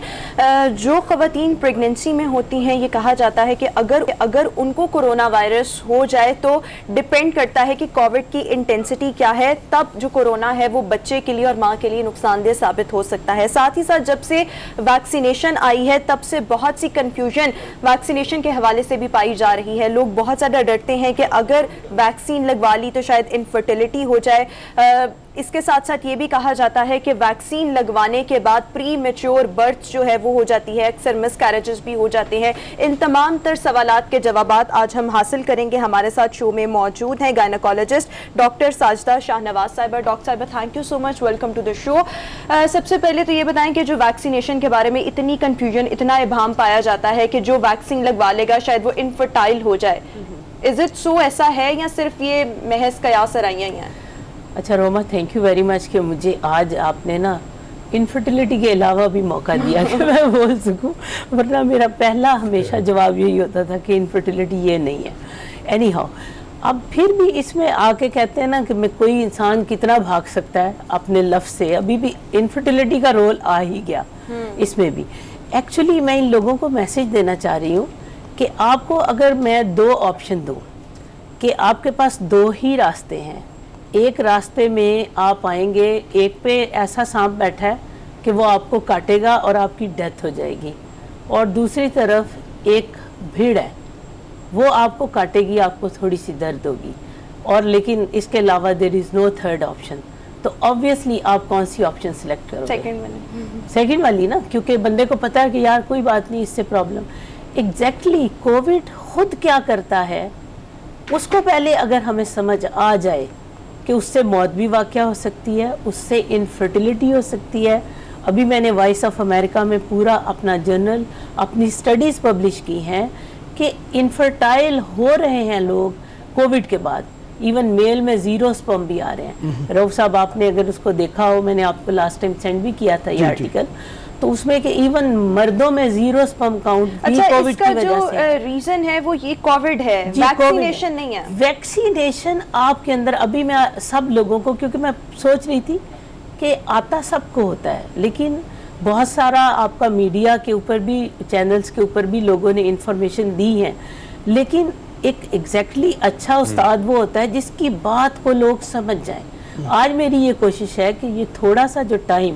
جو خواتین پریگننسی میں ہوتی ہیں یہ کہا جاتا ہے کہ اگر ان کو کورونا وائرس ہو جائے تو ڈپینڈ کرتا ہے کہ کووڈ کی انٹینسٹی کیا ہے, تب جو کورونا ہے وہ بچے کے لیے اور ماں کے لیے نقصان دہ ثابت ہو سکتا ہے. ساتھ ہی ساتھ جب سے ویکسینیشن آئی ہے تب سے بہت سی کنفیوژن ویکسینیشن کے حوالے سے بھی پائی جا رہی ہے. لوگ بہت زیادہ ڈرتے ہیں کہ اگر ویکسین لگوا لی تو شاید انفرٹیلٹی ہو جائے. اس کے ساتھ ساتھ یہ بھی کہا جاتا ہے کہ ویکسین لگوانے کے بعد پری میچور برتھ جو ہے وہ ہو جاتی ہے, اکثر مس کیریجز بھی ہو جاتے ہیں. ان تمام تر سوالات کے جوابات آج ہم حاصل کریں گے. ہمارے ساتھ شو میں موجود ہیں گائنیکالوجسٹ ڈاکٹر ساجدہ شاہ نواز صاحبہ. ڈاکٹر صاحبہ, thank you so much, welcome to the show. سب سے پہلے تو یہ بتائیں کہ جو ویکسینیشن کے بارے میں اتنی کنفیوژن, اتنا ابہام پایا جاتا ہے کہ جو ویکسین لگوا لے گا شاید وہ انفرٹائل ہو جائے, از اٹ سو, ایسا ہے یا صرف یہ محض قیاس آرائیاں ہیں؟ اچھا روما, تھینک یو ویری مچ کہ مجھے آج آپ نے نا انفرٹیلٹی کے علاوہ بھی موقع دیا کہ میں بول سکوں, ورنہ میرا پہلا ہمیشہ جواب یہی ہوتا تھا کہ انفرٹیلٹی یہ نہیں ہے. اینی ہاؤ, اب پھر بھی اس میں آ کے کہتے ہیں نا کہ میں کوئی انسان کتنا بھاگ سکتا ہے اپنے لفظ سے, ابھی بھی انفرٹیلٹی کا رول آ ہی گیا اس میں بھی. ایکچولی میں ان لوگوں کو میسج دینا چاہ رہی ہوں کہ آپ کو اگر میں 2 آپشن دوں کہ آپ کے پاس 2 ہی راستے ہیں. ایک راستے میں آپ آئیں گے, ایک پہ ایسا سانپ بیٹھا ہے کہ وہ آپ کو کاٹے گا اور آپ کی ڈیتھ ہو جائے گی, اور دوسری طرف ایک بھیڑ ہے وہ آپ کو کاٹے گی, آپ کو تھوڑی سی درد ہوگی, اور لیکن اس کے علاوہ دیر از نو تھرڈ آپشن. تو آبویسلی آپ کون سی آپشن سلیکٹ کرو گے؟ سیکنڈ والی نا, کیونکہ بندے کو پتا ہے کہ یار کوئی بات نہیں, اس سے پرابلم. ایگزیکٹلی کووڈ خود کیا کرتا ہے اس کو پہلے اگر ہمیں سمجھ آ جائے کہ اس سے موت بھی واقع ہو سکتی ہے, اس سے انفرٹیلٹی ہو سکتی ہے. ابھی میں نے وائس آف امریکہ میں پورا اپنا جرنل, اپنی سٹڈیز پبلش کی ہیں کہ انفرٹائل ہو رہے ہیں لوگ کووڈ کے بعد. ایون میل میں 0 سپرم بھی آ رہے ہیں. روف صاحب, آپ نے اگر اس کو دیکھا ہو, میں نے آپ کو لاسٹ ٹائم سینڈ بھی کیا تھا یہ آرٹیکل, تو اس میں کہ ایون مردوں میں 0 سپرم کاؤنٹ بھی کووڈ کی وجہ سے. اس کا جو ریزن ہے وہ یہ کووڈ ہے, ویکسینیشن نہیں ہے. ویکسینیشن آپ کے اندر, ابھی میں سب لوگوں کو, کیونکہ میں سوچ رہی تھی کہ آتا سب کو ہوتا ہے, لیکن بہت سارا آپ کا میڈیا کے اوپر بھی, چینلز کے اوپر بھی لوگوں نے انفارمیشن دی ہے, لیکن ایک ایگزیکٹلی اچھا استاد وہ ہوتا ہے جس کی بات کو لوگ سمجھ جائیں. آج میری یہ کوشش ہے کہ یہ تھوڑا سا جو ٹائم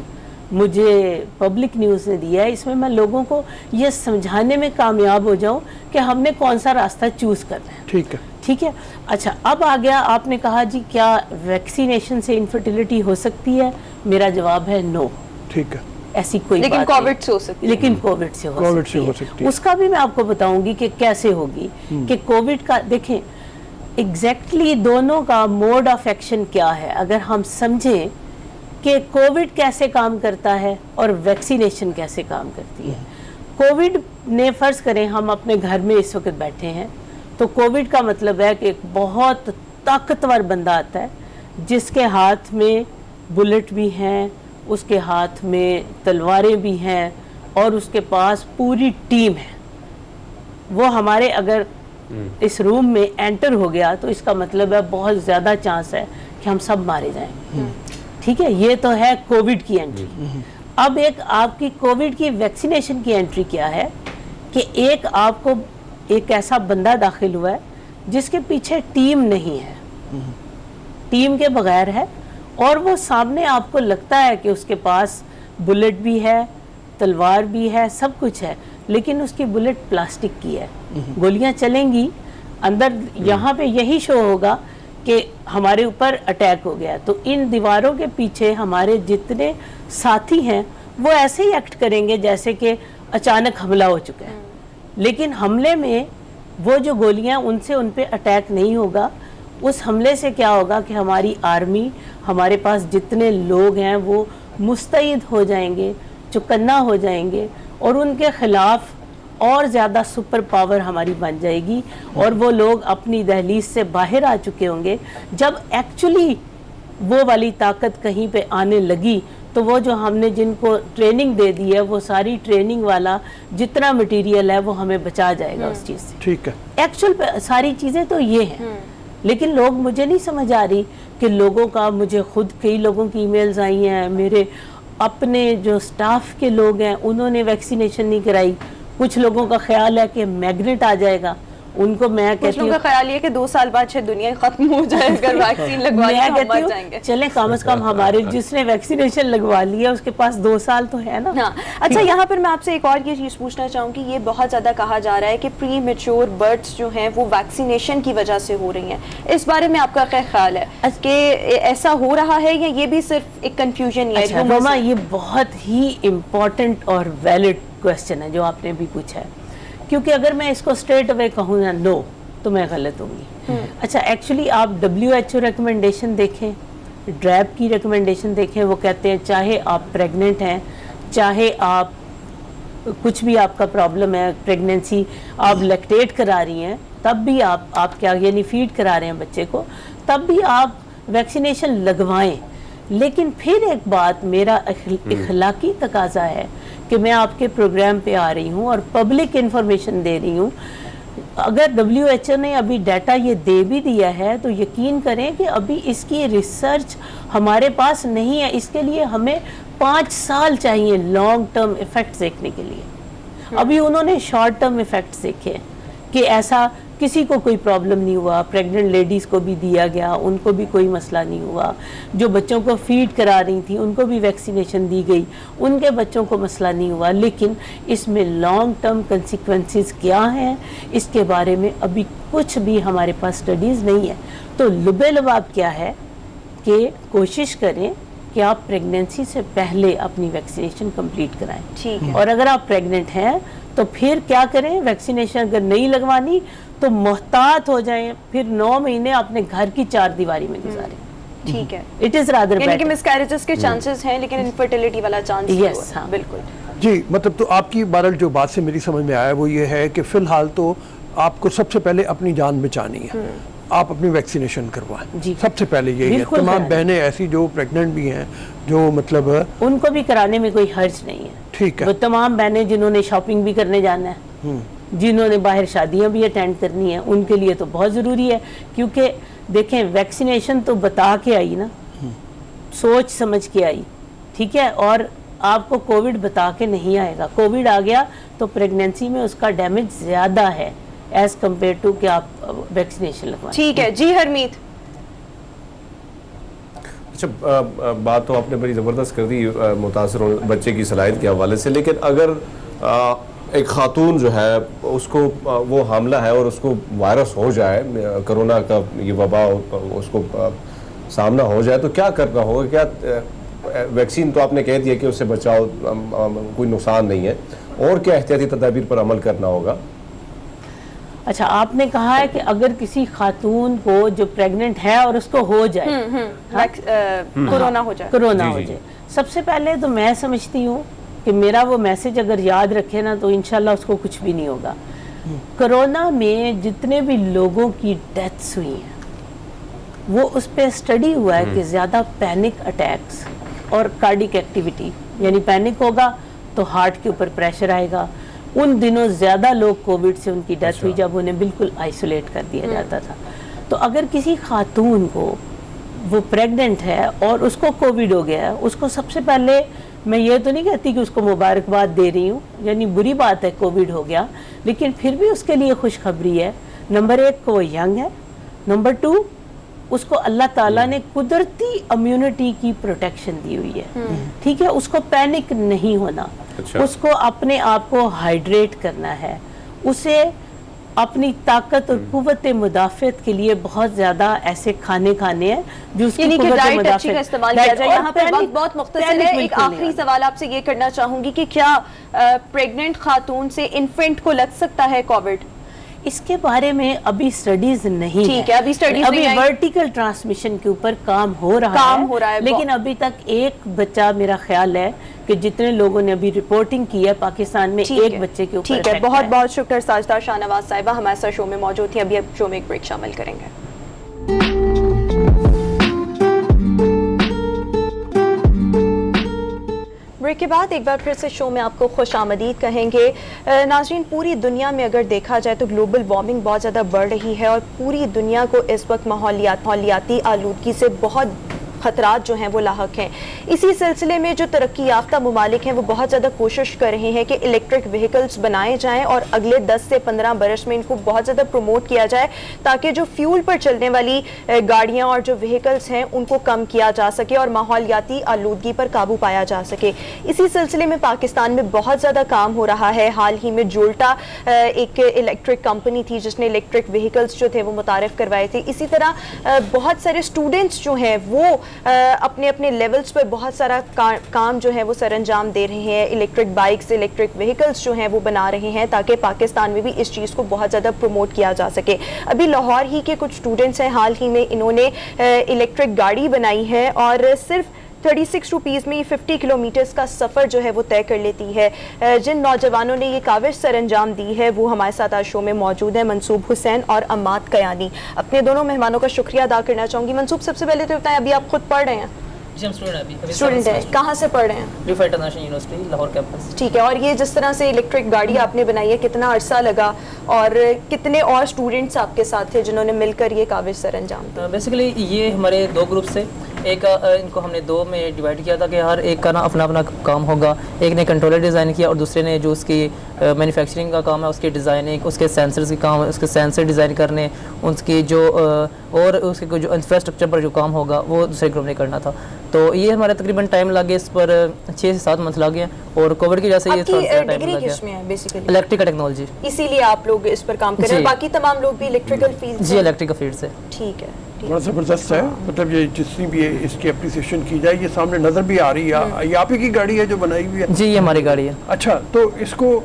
मुझे पब्लिक न्यूज़ ने दिया है, इसमें मैं लोगों को ये समझाने में कामयाब हो जाऊं कि हमने कौन सा रास्ता चूज़ करना है। ठीक है, ठीक है। अच्छा, अब आ गया, आपने कहा जी क्या वैक्सीनेशन से इनफर्टिलिटी हो सकती है? मेरा जवाब है नो, ठीक है, ऐसी कोई लेकिन बात कोविड नहीं। से हो सकती है। लेकिन कोविड से हो सकती है। उसका भी मैं आपको बताऊंगी कि कैसे होगी, कि कोविड का देखें एग्जैक्टली दोनों का मोड ऑफ एक्शन क्या है। अगर हम समझें कि कोविड कैसे काम करता है और वैक्सीनेशन कैसे काम करती है। कोविड ने, फर्ज करें हम अपने घर में इस वक्त बैठे हैं, तो कोविड का मतलब है कि एक बहुत ताकतवर बंदा आता है जिसके हाथ में बुलेट भी हैं, उसके हाथ में तलवारें भी हैं और उसके पास पूरी टीम है। वो हमारे अगर इस रूम में एंटर हो गया तो इसका मतलब है बहुत ज़्यादा चांस है कि हम सब मारे जाएं। ठीक है, ये तो है कोविड की एंट्री। अब एक आपकी कोविड की वैक्सीनेशन की एंट्री क्या है कि एक आपको एक ऐसा बंदा दाखिल हुआ है जिसके पीछे टीम नहीं है, टीम के बगैर है, और वो सामने आपको लगता है कि उसके पास बुलेट भी है, तलवार भी है, सब कुछ है, लेकिन उसकी बुलेट प्लास्टिक की है। गोलियां चलेंगी अंदर, यहाँ पे यही शो होगा कि हमारे ऊपर अटैक हो गया। तो इन दीवारों के पीछे हमारे जितने साथी हैं वो ऐसे ही एक्ट करेंगे जैसे कि अचानक हमला हो चुका है, लेकिन हमले में वो जो गोलियां उनसे उन पे अटैक नहीं होगा। उस हमले से क्या होगा कि हमारी आर्मी, हमारे पास जितने लोग हैं वो मुस्तैद हो जाएंगे, चौकन्ना हो जाएंगे और उनके खिलाफ और ज़्यादा सुपर पावर हमारी बन जाएगी और वो लोग अपनी दहलीज से बाहर आ चुके होंगे। जब एक्चुअली वो वाली ताकत कहीं पे आने लगी तो वो जो हमने जिनको ट्रेनिंग दे दी है वो सारी ट्रेनिंग वाला जितना मटेरियल है वो हमें बचा जाएगा उस चीज़ से। ठीक है, एक्चुअल सारी चीज़ें तो ये हैं, लेकिन लोग, मुझे नहीं समझ आ रही कि लोगों का, मुझे खुद कई लोगों की ईमेल्स आई हैं, मेरे अपने जो स्टाफ के लोग हैं उन्होंने वैक्सीनेशन नहीं कराई। कुछ लोगों का ख्याल है कि मैग्नेट आ जाएगा, उनको मैं कहती हूँ, लोगों का ख्याल ये कि 2 साल बाद शायद दुनिया खत्म हो जाए अगर वैक्सीन लगवा ली तो हम मर जाएंगे। चलें कम से कम हमारे जिसने वैक्सीनेशन लगवा लिया उसके पास 2 साल तो है ना। हाँ, अच्छा, यहाँ पर मैं आपसे एक और ये चीज़ पूछना चाहूँगी, ये बहुत ज़्यादा कहा जा रहा है कि प्री मैच्योर बर्थ्स जो हैं वो वैक्सीनेशन की वजह से हो रही हैं। इस बारे में आपका क्या ख्याल है कि ऐसा हो रहा है या ये भी सिर्फ एक कन्फ्यूजन ही है? अच्छा रोमा, ये बहुत ही इम्पोर्टेंट और वैलिड क्वेश्चन है जो आपने भी पूछा है, क्योंकि अगर मैं इसको स्ट्रेट अवे कहूँ ना नो तो मैं गलत होंगी। अच्छा, एक्चुअली आप WHO रिकमेंडेशन देखें, ड्रैप की रिकमेंडेशन देखें, वो कहते हैं चाहे आप प्रेग्नेंट हैं, चाहे आप कुछ भी आपका प्रॉब्लम है, प्रेगनेंसी आप लैक्टेट करा रही हैं, तब भी आप क्या यानी फीड करा रहे हैं बच्चे को, तब भी आप वैक्सीनेशन लगवाएं। लेकिन फिर एक बात, मेरा इखलाकी तकाजा है कि मैं आपके प्रोग्राम पे आ रही हूँ और पब्लिक इंफॉर्मेशन दे रही हूँ। अगर WHO ने अभी डाटा ये दे भी दिया है तो यकीन करें कि अभी इसकी रिसर्च हमारे पास नहीं है। इसके लिए हमें 5 साल चाहिए लॉन्ग टर्म इफ़ेक्ट्स देखने के लिए। अभी उन्होंने शॉर्ट टर्म इफ़ेक्ट्स देखे कि ऐसा किसी को कोई प्रॉब्लम नहीं हुआ, प्रेग्नेंट लेडीज़ को भी दिया गया, उनको भी कोई मसला नहीं हुआ, जो बच्चों को फीड करा रही थी उनको भी वैक्सीनेशन दी गई, उनके बच्चों को मसला नहीं हुआ। लेकिन इसमें लॉन्ग टर्म कंसिक्वेंसेस क्या हैं इसके बारे में अभी कुछ भी हमारे पास स्टडीज़ नहीं है। तो लुबे लबाब क्या है कि कोशिश करें कि आप प्रेगनेंसी से पहले अपनी वैक्सीनेशन कंप्लीट कराएं। ठीक है। और अगर आप प्रेग्नेंट हैं तो फिर क्या करें, वैक्सीनेशन अगर नहीं लगवानी तो मोहतात हो जाएं, फिर 9 महीने अपने घर की 4 दीवारी में गुजारें। ठीक है, इट इज रादर यानी कि मिसकैरेजेस के चांसेस हैं लेकिन इनफर्टिलिटी वाला चांस नहीं Yes, हुआ। हाँ। बिल्कुल जी, मतलब तो आपकी बहरहाल जो बात से मेरी समझ में आया वो ये है कि फ़िलहाल तो आपको सबसे पहले अपनी जान बचानी है, आप अपनी वैक्सीनेशन करवाएं। जी। सबसे पहले यही है। बिल्कुल तमाम कराएं। बहनें ऐसी जो प्रेग्नेंट भी हैं, जो मतलब उनको भी कराने में कोई हर्ज नहीं है। ठीक है। वो तमाम बहनें जिन्होंने शॉपिंग भी करने जाना है, जिन्होंने बाहर शादियां भी अटेंड करनी है, उनके लिए तो बहुत ज़रूरी है। क्योंकि देखें वैक्सीनेशन तो बता के आई ना, सोच समझ के आई, ठीक है। और आपको कोविड बता के नहीं आएगा। कोविड आ गया तो प्रेगनेंसी में उसका डैमेज ज़्यादा है एज़ कम्पेयर टू कि आप वैक्सीनेशन लगवाएं। ठीक है जी। हरमीत, اچھا بات تو آپ نے بڑی زبردست کر دی متاثر بچے کی صلاحیت کے حوالے سے، لیکن اگر ایک خاتون جو ہے اس کو وہ حاملہ ہے اور اس کو وائرس ہو جائے، کرونا کا یہ وبا اس کو سامنا ہو جائے، تو کیا کرنا ہوگا؟ کیا ویکسین تو آپ نے کہہ دیا کہ اس سے بچاؤ کوئی نقصان نہیں ہے، اور کیا احتیاطی تدابیر پر عمل کرنا ہوگا؟ اچھا، آپ نے کہا ہے کہ اگر کسی خاتون کو جو پریگننٹ ہے اور اس کو ہو جائے کورونا ہو جائے، کرونا ہو جائے، سب سے پہلے تو میں سمجھتی ہوں کہ میرا وہ میسج اگر یاد رکھے نا تو انشاءاللہ اس کو کچھ بھی نہیں ہوگا۔ کرونا میں جتنے بھی لوگوں کی ڈیتھس ہوئی ہیں وہ اس پہ اسٹڈی ہوا ہے کہ زیادہ پینک اٹیکس اور کارڈک ایکٹیویٹی، یعنی پینک ہوگا تو ہارٹ کے اوپر پریشر آئے گا۔ ان دنوں زیادہ لوگ کووڈ سے ان کی ڈیتھ ہوئی جب انہیں بالکل آئسولیٹ کر دیا جاتا تھا۔ تو اگر کسی خاتون کو وہ پریگننٹ ہے اور اس کو کووڈ ہو گیا ہے، اس کو سب سے پہلے، میں یہ تو نہیں کہتی کہ اس کو مبارکباد دے رہی ہوں، یعنی بری بات ہے کووڈ ہو گیا، لیکن پھر بھی اس کے لیے خوشخبری ہے۔ نمبر 1 وہ ینگ ہے، نمبر 2 اس کو اللہ تعالیٰ نے قدرتی امیونٹی کی پروٹیکشن دی ہوئی ہے، ٹھیک ہے، اس کو پینک نہیں ہونا، اس کو اپنے آپ کو ہائیڈریٹ کرنا ہے، اسے اپنی طاقت اور قوت مدافعت کے لیے بہت زیادہ ایسے کھانے ہیں جو اس کی یعنی کہ قوت ڈائٹ مدافعت اچھی کا استعمال کیا جائے۔ یہاں پر وقت بہت مختصر ہے، ایک آخری سوال آپ سے یہ کرنا چاہوں گی کہ کیا پریگننٹ خاتون سے انفینٹ کو لگ سکتا ہے کووڈ؟ اس کے بارے میں ابھی سٹڈیز نہیں ٹھیک ہے، ابھی سٹڈیز ابھی نہیں آئی، ورٹیکل ٹرانسمیشن کے اوپر کام ہو رہا ہے، لیکن ابھی تک ایک بچہ، میرا خیال ہے کہ جتنے لوگوں نے ابھی رپورٹنگ کی ہے پاکستان میں، ایک بچے کے اوپر ٹھیک ہے۔ بہت بہت شکر ساجدہ شاہ نواز صاحبہ، ہمارے ساتھ شو میں موجود تھی۔ ابھی شو میں ایک بریک شامل کریں گے۔ بریک کے بعد ایک بار پھر سے شو میں آپ کو خوش آمدید کہیں گے۔ ناظرین، پوری دنیا میں اگر دیکھا جائے تو گلوبل وارمنگ بہت زیادہ بڑھ رہی ہے اور پوری دنیا کو اس وقت ماحولیاتی آلودگی سے بہت خطرات جو ہیں وہ لاحق ہیں۔ اسی سلسلے میں جو ترقی یافتہ ممالک ہیں وہ بہت زیادہ کوشش کر رہے ہیں کہ الیکٹرک وہیکلز بنائے جائیں اور اگلے 10 سے 15 برس میں ان کو بہت زیادہ پروموٹ کیا جائے تاکہ جو فیول پر چلنے والی گاڑیاں اور جو وہیکلز ہیں ان کو کم کیا جا سکے اور ماحولیاتی آلودگی پر قابو پایا جا سکے۔ اسی سلسلے میں پاکستان میں بہت زیادہ کام ہو رہا ہے۔ حال ہی میں جولٹا ایک الیکٹرک کمپنی تھی جس نے الیکٹرک وہیکلز جو تھے وہ متعارف کروائے تھے۔ اسی طرح بہت سارے اسٹوڈنٹس جو ہیں وہ اپنے اپنے لیولز پر بہت سارا کام جو ہے وہ سر انجام دے رہے ہیں۔ الیکٹرک بائکس، الیکٹرک وہیکلز جو ہیں وہ بنا رہے ہیں تاکہ پاکستان میں بھی اس چیز کو بہت زیادہ پروموٹ کیا جا سکے۔ ابھی لاہور ہی کے کچھ اسٹوڈنٹس ہیں، حال ہی میں انہوں نے الیکٹرک گاڑی بنائی ہے اور صرف 36 روپیز میں یہ 50 کلومیٹرز کا سفر جو ہے وہ طے کر لیتی ہے۔ جن نوجوانوں نے یہ کاوش سر انجام دی ہے وہ ہمارے ساتھ آج شو میں موجود ہیں، منصوب حسین اور عماد قیانی۔ اپنے دونوں مہمانوں کا شکریہ ادا کرنا چاہوں گی۔ منصوب، سب سے پہلے تو بتائیں، ابھی آپ خود پڑھ رہے ہیں؟ جی، ہم اسٹوڈنٹ ہیں، کہاں سے پڑھ رہے ہیں؟ Riphah international university Lahore campus. ٹھیک ہے، اور یہ جس طرح سے الیکٹرک گاڑی آپ نے بنائی ہے کتنا عرصہ لگا اور کتنے اور اسٹوڈنٹس آپ کے ساتھ تھے جنہوں نے مل کر یہ کاوش سر انجام دی؟ بیسیکلی یہ ہمارے 2 گروپ سے، ایک ان کو ہم نے 2 میں ڈیوائڈ کیا تھا کہ ہر ایک کا نا اپنا اپنا کام ہوگا۔ ایک نے کنٹرولر ڈیزائن کیا اور دوسرے نے جو اس کی مینوفیکچرنگ کا کام ہے اس کی ڈیزائننگ، اس کے سینسرز کی کام ہے، اس کے سینسر ڈیزائن کرنے، اس کی جو اور اس کے جو انفراسٹرکچر پر جو کام ہوگا وہ دوسرے گروپ نے کرنا تھا۔ تو یہ ہمارا تقریباً ٹائم لگے، اس پر 6 سے 7 منتھ لگے اور کووڈ کی وجہ سے یہ تھوڑا سا ٹائم ڈگری لگ کس میں ہے بیسیکلی؟ الیکٹریکل ٹیکنالوجی، اسی لیے آپ لوگ اس پر کام کر رہے ہیں، باقی تمام لوگ بھی الیکٹریکل فیلڈ جی الیکٹریکل فیلڈ سے۔ ٹھیک ہے، بڑا زبردست ہے، مطلب یہ جتنی بھی اس کی اپریسیشن کی جائے یہ سامنے نظر بھی آ رہی ہے۔ یہ آپ ہی کی گاڑی ہے جو بنائی ہوئی ہے؟ جی، یہ ہماری گاڑی ہے۔ اچھا، تو اس کو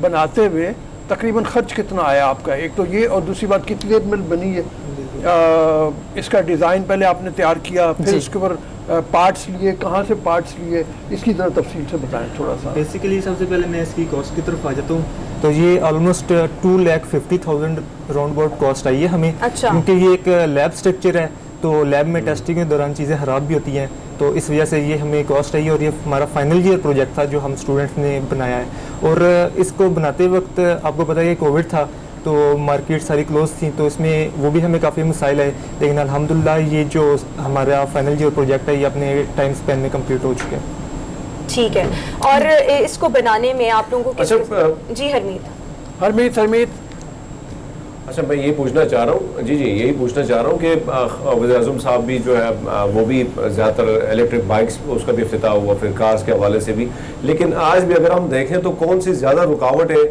بناتے ہوئے تقریباً خرچ کتنا آیا آپ کا؟ ایک تو یہ، اور دوسری بات کتنی دیر میں بنی ہے؟ اس کا ڈیزائن پہلے آپ نے تیار کیا، پھر اس کے اوپر پارٹس لیے، کہاں سے پارٹس لیے، اس کی ذرا تفصیل سے بتائیں تھوڑا سا۔ بیسیکلی سب سے پہلے میں اس کی کاسٹ کی طرف آ جاتا ہوں، تو یہ آلموسٹ 2,50,000 راؤنڈ اباؤٹ کاسٹ آئی ہے ہمیں، کیونکہ یہ ایک لیب اسٹرکچر ہے تو لیب میں ٹیسٹنگ کے دوران چیزیں خراب بھی ہوتی ہیں، تو اس وجہ سے یہ ہمیں کاسٹ آئی ہے اور یہ ہمارا فائنل ایئر پروجیکٹ تھا جو ہم اسٹوڈنٹس نے بنایا ہے۔ اور اس کو بناتے وقت آپ کو پتہ ہے کہ کووڈ تھا تو مارکیٹ ساری کلوز تھیں، تو اس میں وہ بھی ہمیں کافی مسائل آئے، لیکن الحمدللہ یہ جو ہمارا فائنل ایئر پروجیکٹ ہے یہ اپنے ٹائم اسپین میں کمپلیٹ ہو چکا ہے۔ ٹھیک ہے، اور اس کو بنانے میں آپ لوگوں کو جی حرمیت، اچھا میں یہ پوچھنا چاہ رہا ہوں یہی پوچھنا چاہ رہا ہوں کہ وزیر اعظم صاحب بھی جو ہے وہ بھی زیادہ تر الیکٹرک بائکس اس کا بھی افتتاح ہوا، پھر کارز کے حوالے سے بھی، لیکن آج بھی اگر ہم دیکھیں تو کون سی زیادہ رکاوٹ ہے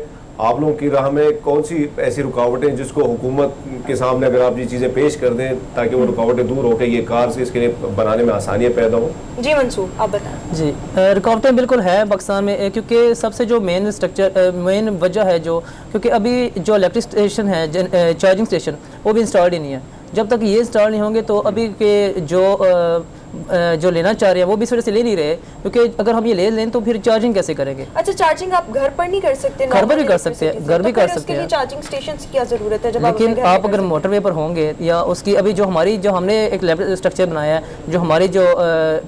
آپ لوگوں کی راہ میں، کون سی ایسی رکاوٹیں جس کو حکومت کے سامنے اگر آپ یہ چیزیں پیش کر دیں تاکہ وہ رکاوٹیں دور ہو کے یہ کارز اس کے لیے بنانے میں آسانیاں پیدا ہوں؟ جی منصور آپ بتائیں۔ جی رکاوٹیں بالکل ہے پاکستان میں، کیونکہ سب سے جو مین وجہ ہے کیونکہ ابھی جو الیکٹرک اسٹیشن ہے چارجنگ اسٹیشن وہ بھی انسٹالڈ ہی نہیں ہے۔ جب تک یہ انسٹال نہیں ہوں گے تو ابھی کے جو لینا چاہ رہے ہیں وہ بھی اس وجہ سے لے نہیں رہے، کیونکہ اگر ہم یہ لے لیں تو پھر چارجنگ کیسے کریں گے؟ اچھا چارجنگ آپ گھر پر نہیں کر سکتے؟ گھر پر بھی کر سکتے ہیں، گھر بھی کر سکتے ہیں، چارجنگ اسٹیشن کی کیا ضرورت ہے؟ لیکن آپ اگر موٹر وے پر ہوں گے یا اس کی ابھی جو ہم نے ایک لیب اسٹرکچر بنایا ہے، جو ہماری جو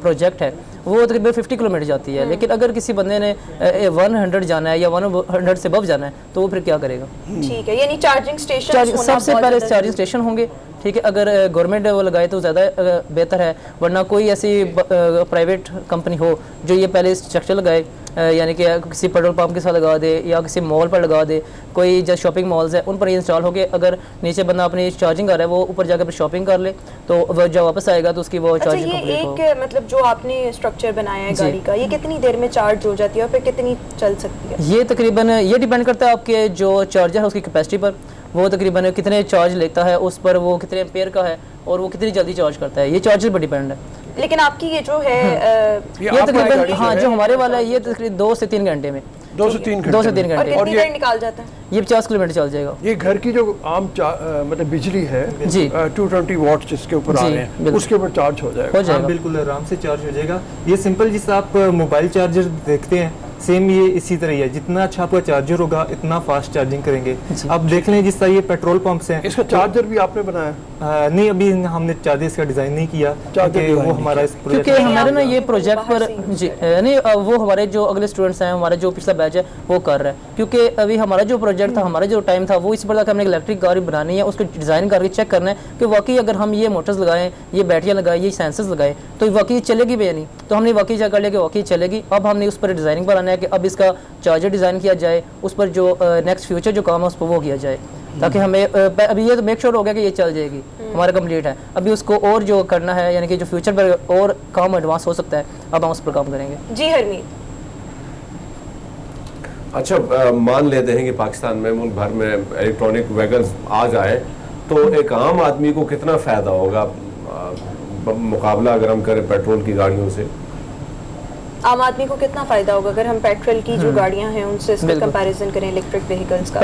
پروجیکٹ ہے وہ تقریباً 50 کلومیٹر جاتی ہے، لیکن اگر کسی بندے نے 100 جانا ہے یا 100 سے ابو جانا ہے تو وہ پھر کیا کرے گا؟ ٹھیک ہے، یعنی چارجنگ اسٹیشن سب سے پہلے چارجنگ اسٹیشن ہوں گے، ٹھیک ہے، اگر گورنمنٹ وہ لگائے تو زیادہ بہتر ہے، ورنہ کوئی ایسی پرائیویٹ کمپنی ہو جو یہ پہلے اسٹرکچر لگائے، یعنی کہ کسی پیٹرول پمپ کے ساتھ لگا دے یا کسی مال پر لگا دے، کوئی جو شاپنگ مالز ہیں ان پر یہ انسٹال ہو کے اگر نیچے بندہ اپنی چارجنگ کر رہا ہے وہ اوپر جا کے شاپنگ کر لے تو وہ جب واپس آئے گا تو اس کی وہ چارجنگ کمپلیٹ ہو۔ ایک مطلب جو آپ نے اسٹرکچر بنایا ہے گاڑی کا، یہ کتنی دیر میں چارج ہو جاتی ہے اور پھر کتنی چل سکتی ہے؟ یہ تقریباً یہ ڈیپینڈ کرتا ہے آپ کے جو چارجر ہے اس کی کیپیسٹی پر، وہ تقریباً کتنے چارج لیتا ہے اس پر، وہ کتنے ایمپیئر کا ہے اور وہ کتنی جلدی چارج کرتا ہے، یہ چارجر پر ڈیپینڈ ہے۔ لیکن آپ کی یہ جو ہے یہ تقریباً ہاں جو ہمارے والا ہے یہ تقریباً 2 سے 3 گھنٹے میں 2 سے 3 گھنٹے اور کتنی دیر نکال جاتا ہے؟ یہ 50 کلومیٹر چل جائے گا۔ یہ گھر کی جو عام مطلب بجلی ہے جی 220 واٹ جس کے اوپر آ رہے ہیں اس کے اوپر چارج ہو جائے گا؟ بالکل آرام سے چارج ہو جائے گا۔ یہ سمپل جس آپ موبائل چارجر دیکھتے ہیں سیم یہ اسی طرح ہی ہے، جتنا اچھا آپ کا چارجر ہوگا اتنا فاسٹ چارجنگ کریں گے۔ اب دیکھ لیں جس طرح یہ پیٹرول پمپس ہیں، اس کا چارجر بھی آپ نے بنایا؟ نہیں ابھی ہم نے چارجر اس کا ڈیزائن نہیں کیا کیونکہ وہ ہمارا اس پروجیکٹ کیونکہ ہمارے نا یہ پروجیکٹ پر جی نہیں وہ ہمارے جو اگلے اسٹوڈنٹس ہیں، ہمارا جو پچھلا بیچ ہے وہ کر رہا ہے، کیونکہ ابھی ہمارا جو پروجیکٹ تھا، ہمارا جو ٹائم تھا وہ اس پر تک ہم نے الیکٹرک گاڑی بنانی ہے، اس کو ڈیزائن کر کے چیک کرنا ہے کہ واقعی اگر ہم یہ موٹرز لگائیں، یہ بیٹریاں لگائیں، یہ سینسرز لگائیں تو واقعی چلے گی بھی نہیں، تو ہم نے واقعی چیک کر لیا کہ واقعی چلے گی۔ اب ہم نے اس پر ڈیزائننگ بنانا ہے کہ اب اس کا چارجر ڈیزائن کیا جائے، اس پر جو نیکسٹ فیوچر جو کام ہے اس پر وہ کیا جائے، تاکہ ہمیں ابھی یہ تو میک شور ہو گیا کہ یہ چل جائے گی، ہمارا کمپلیٹ ہے، ابھی اس کو اور جو کرنا ہے یعنی کہ جو فیوچر پر اور کام ایڈوانس ہو سکتا ہے اب ہم اس پر کام کریں گے۔ جی حرمید، اچھا مان لیتے ہیں کہ پاکستان میں ملک بھر میں الیکٹرانک ویگنز آ جائیں تو ایک عام آدمی کو کتنا فائدہ ہوگا مقابلہ اگر ہم کریں پیٹرول کی گاڑیوں سے؟ عام آدمی کو کتنا فائدہ ہوگا اگر ہم پیٹرول کی جو گاڑیاں ہیں ان سے اس کا کمپیریزن کریں الیکٹرک وہیکلز کا؟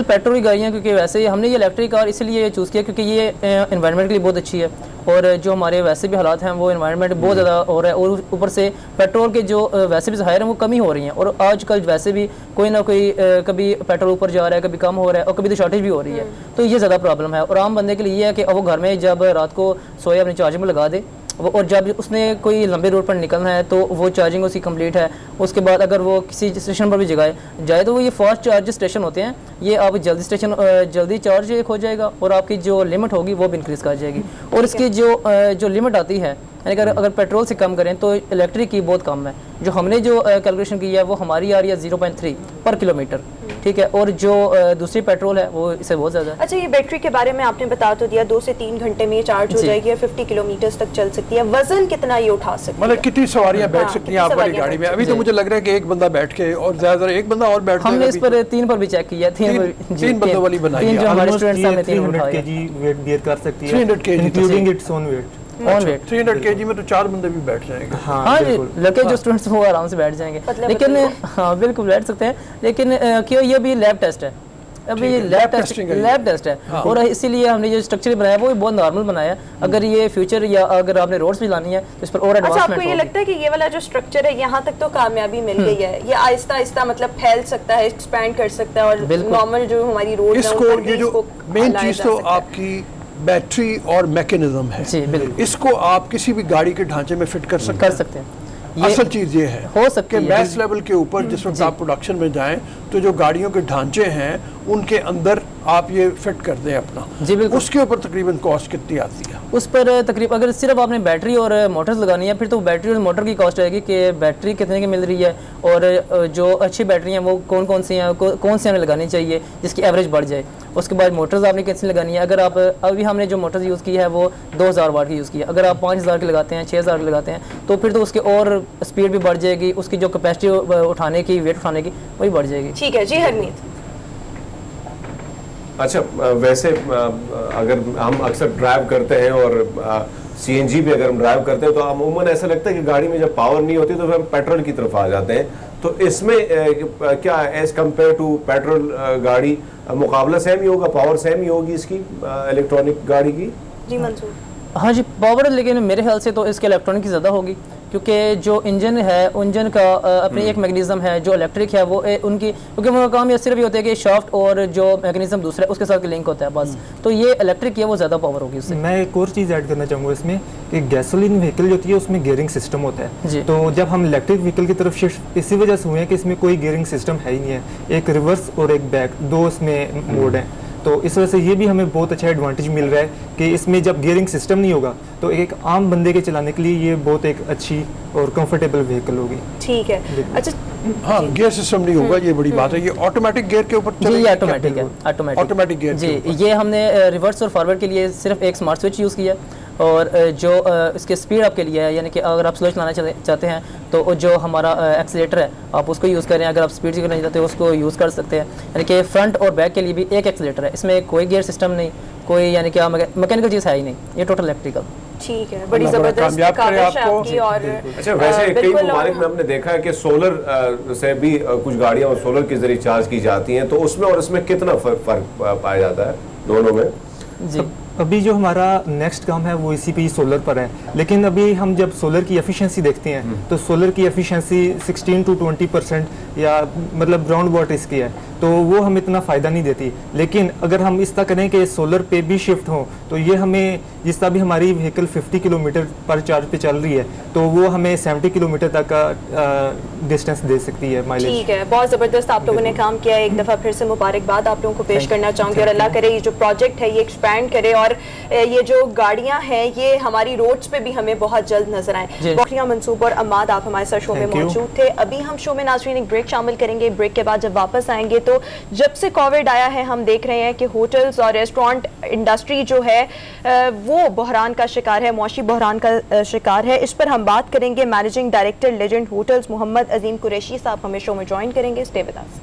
پیٹرول کی گاڑیاں کیونکہ ویسے ہی ہم نے یہ الیکٹرک کار اس لیے چوز کیا کیونکہ یہ انوائرمنٹ کے لیے بہت اچھی ہے، اور جو ہمارے ویسے بھی حالات ہیں وہ انوائرمنٹ بہت زیادہ ہو رہا ہے، اور اوپر سے پیٹرول کے جو ویسے بھی ذخائر ہیں وہ کمی ہو رہی ہیں، اور آج کل ویسے بھی کوئی نہ کوئی کبھی پیٹرول اوپر جا رہا ہے، کبھی کم ہو رہا ہے، اور کبھی تو شارٹیج بھی ہو رہی ہے، تو یہ زیادہ پرابلم ہے۔ اور عام بندے کے لیے یہ ہے کہ وہ گھر میں جب رات کو سوئے اپنے چارجنگ میں لگا دے، اور جب اس نے کوئی لمبے روٹ پر نکلنا ہے تو وہ چارجنگ اس کی کمپلیٹ ہے، اس کے بعد اگر وہ کسی اسٹیشن پر بھی جائے تو وہ یہ فاسٹ چارج اسٹیشن ہوتے ہیں، یہ آپ جلدی چارج ہو جائے گا اور آپ کی جو لمٹ ہوگی وہ بھی انکریز کر جائے گی، اور اس کی جو لمٹ آتی ہے یعنی اگر پیٹرول سے کم کریں تو الیکٹرک کی بہت کم ہے، جو ہم نے جو کیلکولیشن کی ہے وہ ہماری آ رہی ہے 0.3 پر کلومیٹر، ٹھیک ہے، اور جو دوسری پیٹرول ہے وہ اس سے بہت زیادہ ہے۔ اچھا یہ بیٹری کے بارے میں آپ نے بتا تو دیا 2 سے 3 گھنٹے میں یہ چارج ہو جائے گی اور 50 کلومیٹر تک چل سکتی ہے، وزن کتنا یہ اٹھا سکتی ہے؟ مطلب کتنی سواریاں بیٹھ سکتی ہیں آپ والی گاڑی میں؟ ابھی تو مجھے لگ رہا ہے کہ ایک بندہ بیٹھ کے اور زیادہ تر ایک بندہ اور بیٹھ ہم نے اس پر 3 پر بھی چیک کیا، 3 بندوں والی بنائی ہے، جو ہمارے اسٹوڈنٹس ہیں 300 kg ویٹ بیئر کر سکتی ہے 300 kg including its own weight. 300 kg میں تو 4 بندے بھی بیٹھ جائیں گے۔ ہاں جی، لڑکے جو اسٹوڈنٹس وہ آرام سے بیٹھ جائیں گے، لیکن ہاں بالکل بیٹھ سکتے ہیں، لیکن کیوں یہ بھی لیب ٹیسٹ ہے، ابھی یہ لیب ٹیسٹ ہے، اور اسی لیے ہم نے جو اسٹرکچر بنایا وہ بھی بہت نارمل بنایا ہے، اگر یہ فیوچر یا اگر آپ نے روڈز بھی لانی ہے تو اس پر اور ایڈوانسمنٹ۔ ایڈوانسمنٹ آپ کو یہ لگتا ہے کہ یہ والا جو اسٹرکچر ہے یہاں تک تو کامیابی مل گئی ہے، یہ آہستہ آہستہ مطلب پھیل سکتا ہے، ایکسپینڈ کر سکتا ہے، اور نارمل جو ہماری روڈ اس کو یہ جو مین چیز تو آپ کی بیٹری اور میکینزم ہے، اس کو آپ کسی بھی گاڑی کے ڈھانچے میں فٹ کر سکتے ہیں۔ اصل چیز یہ ہے ہو سکتی کہ بیس لیول کے اوپر جس وقت آپ پروڈکشن میں جائیں تو جو گاڑیوں کے ڈھانچے ہیں ان کے اندر آپ یہ فٹ کر دیں اپنا, جی بالکل, اس کے اوپر تقریباً کاسٹ کتنی آتی ہے؟ اس پر تقریباً اگر صرف آپ نے بیٹری اور موٹرز لگانی ہے پھر تو بیٹری اور موٹر کی کاسٹ آئے گی کہ بیٹری کتنے کی مل رہی ہے اور جو اچھی بیٹری ہیں وہ کون سی ہیں, کون سی ہمیں لگانی چاہیے جس کی ایوریج بڑھ جائے. اس کے بعد موٹرز آپ نے کتنی لگانی ہے. اگر آپ ابھی ہم نے جو موٹرز یوز کی ہے وہ 2000 واٹ کی یوز کی ہے, اگر آپ 5000 کی لگاتے ہیں 6000 کی لگاتے ہیں تو پھر تو اس کے اور اسپیڈ بھی بڑھ جائے گی, اس کی جو کیپیسٹی اٹھانے کی, ویٹ اٹھانے کی وہی بڑھ جائے گی. ٹھیک ہے جی حرمیت. اچھا ویسے اگر ہم اکثر ڈرائیو کرتے ہیں اور سی این جی پہ اگر ہم ڈرائیو کرتے ہیں تو عموماً ایسا لگتا ہے کہ گاڑی میں جب پاور نہیں ہوتی تو پھر ہم پیٹرول کی طرف آ جاتے ہیں. تو اس میں کیا ایز کمپیئر ٹو پیٹرول گاڑی مقابلہ سیم ہی ہوگا, پاور سیم ہی ہوگی اس کی الیکٹرانک گاڑی کی؟ جی منصور. ہاں جی پاور, لیکن میرے خیال سے تو اس کے الیکٹرانک کی زیادہ ہوگی کیونکہ جو انجن ہے انجن کا اپنی ایک میکنزم ہے, جو الیکٹرک ہے وہ ان کی, کیونکہ وہ کام یہ صرف یہ ہوتا ہے کہ شافٹ اور جو میکنزم دوسرا ہے اس کے ساتھ لنک ہوتا ہے بس, تو یہ الیکٹرک ہے وہ زیادہ پاور ہوگی اس سے. میں ایک اور چیز ایڈ کرنا چاہوں گا اس میں کہ گیسولین وہیکل جو ہوتی ہے اس میں گیئرنگ سسٹم ہوتا ہے جی. تو جب ہم الیکٹرک وہیکل کی طرف شفٹ اسی وجہ سے ہوئے ہیں کہ اس میں کوئی گیئرنگ سسٹم ہے ہی نہیں ہے, ایک ریورس اور ایک بیک, دو اس میں موڈ ہیں. تو اس وجہ سے یہ بھی ہمیں بہت اچھا ایڈوانٹیج مل رہا ہے کہ اس میں جب گیئرنگ سسٹم نہیں ہوگا تو ایک عام بندے کے چلانے کے لیے یہ بہت ایک اچھی اور کمفرٹیبل وہیکل ہوگی. ٹھیک ہے. اچھا ہاں گیئر سسٹم نہیں ہوگا, یہ بڑی بات ہے. یہ آٹومیٹک گیئر کے اوپر جی, یہ آٹومیٹک ہے, آٹومیٹک گیئر جی. یہ ہم نے ریورس اور فارورڈ کے لیے صرف ایک اسمارٹ سوئچ یوز کیا اور جو اس کے سپیڈ اپ کے لیے ہے, یعنی کہ اگر آپ سلو چلانا چاہتے ہیں تو جو ہمارا ایکسیلیٹر ہے آپ اس کو یوز کریں, اگر آپ سپیڈ سے کرنا چاہتے ہیں اس کو یوز کر سکتے ہیں. یعنی کہ فرنٹ اور بیک کے لیے بھی ایک ایکسیلیٹر ہے, اس میں کوئی گیئر سسٹم نہیں, کوئی یعنی کہ میکینیکل چیز ہے ہی نہیں, یہ ٹوٹل الیکٹریکل. ٹھیک ہے, بڑی زبردست کاوش ہے آپ کی. اور اچھا ویسے کئی ممالک میں ہم نے دیکھا ہے کہ سولر سے بھی کچھ گاڑیاں اور سولر کے ذریعے چارج کی جاتی ہیں, تو اس میں اور اس میں کتنا فرق پایا جاتا ہے دونوں میں؟ جی ابھی جو ہمارا نیکسٹ کام ہے وہ اسی پہ سولر پر ہے, لیکن ابھی ہم جب سولر کی ایفیشنسی دیکھتے ہیں تو سولر کی ایفیشنسی 16 to 20% یا مطلب گراؤنڈ واٹ اس کی ہے, تو وہ ہمیں اتنا فائدہ نہیں دیتی. لیکن اگر ہم اس طرح کریں کہ سولر پہ بھی شفٹ ہوں تو یہ ہمیں جس طرح بھی ہماری وہیکل 50 کلومیٹر پر چارج پہ چل رہی ہے تو وہ ہمیں 70 کلومیٹر تک کا ڈسٹینس دے سکتی ہے مائلیج. ٹھیک ہے, بہت زبردست آپ لوگوں نے کام کیا ہے. ایک دفعہ پھر سے مبارکباد آپ لوگوں کو پیش کرنا چاہوں گی, اور اللہ کرے یہ جو پروجیکٹ ہے یہ ایکسپینڈ کرے اور یہ جو گاڑیاں ہیں یہ ہماری روڈز پہ بھی ہمیں بہت جلد نظر آئیں. بکریہ منصوب اور عماد آپ ہمارے ساتھ شو میں موجود تھے. ابھی ہم شو میں ناظرین ایک بریک شامل کریں گے. بریک کے بعد جب واپس آئیں گے تو جب سے کووڈ آیا ہے ہم دیکھ رہے ہیں کہ ہوٹلز اور ریسٹورانٹ انڈسٹری جو ہے وہ بحران کا شکار ہے, معاشی بحران کا شکار ہے. اس پر ہم بات کریں گے. مینیجنگ ڈائریکٹر لیجنڈ ہوٹلز محمد عظیم قریشی صاحب ہمیں شو میں جوائن کریں گے. Stay with us.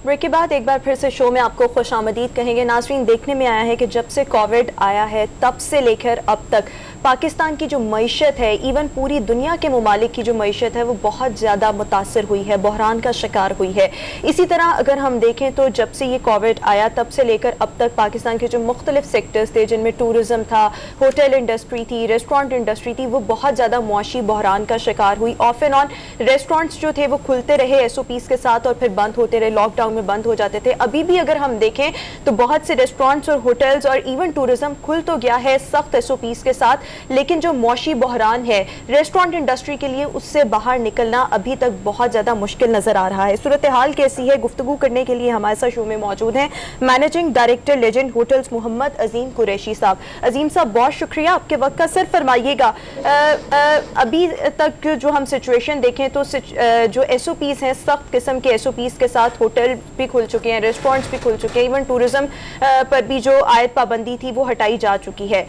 بریک کے بعد ایک بار پھر سے شو میں آپ کو خوش آمدید کہیں گے. ناظرین دیکھنے میں آیا ہے کہ جب سے کووڈ آیا ہے تب سے لے کر اب تک پاکستان کی جو معیشت ہے, ایون پوری دنیا کے ممالک کی جو معیشت ہے وہ بہت زیادہ متاثر ہوئی ہے, بحران کا شکار ہوئی ہے. اسی طرح اگر ہم دیکھیں تو جب سے یہ کووڈ آیا تب سے لے کر اب تک پاکستان کے جو مختلف سیکٹرز تھے جن میں ٹورزم تھا, ہوٹل انڈسٹری تھی, ریسٹورانٹ انڈسٹری تھی, وہ بہت زیادہ معاشی بحران کا شکار ہوئی. آف اینڈ آن ریسٹورانٹس جو تھے وہ کھلتے رہے SOPs کے ساتھ اور پھر بند ہوتے رہے, لاک ڈاؤن میں بند ہو جاتے تھے. ابھی بھی اگر ہم دیکھیں تو بہت سے ریسٹورانٹس اور ہوٹلز اور ایون ٹورزم کھل تو گیا ہے سخت SOPs کے ساتھ, لیکن جو معاشی بحران ہے ریسٹورانٹ انڈسٹری کے لیے اس سے باہر نکلنا ابھی تک بہت زیادہ مشکل نظر آ رہا ہے. صورتحال کیسی ہے, گفتگو کرنے کے لیے ہمارے ساتھ شو میں موجود ہیں مینیجنگ ڈائریکٹر لیجنڈ ہوٹلز محمد عظیم قریشی صاحب. عظیم صاحب بہت شکریہ آپ کے وقت کا. سر فرمائیے گا ابھی تک جو ہم سچویشن دیکھیں تو جو SOPs ہیں سخت قسم کے SOPs کے ساتھ ہوٹل بھی کھل چکے ہیں, ریسٹورانٹس بھی کھل چکے ہیں, ایون ٹورزم پر بھی جو عائد پابندی تھی وہ ہٹائی جا چکی ہے.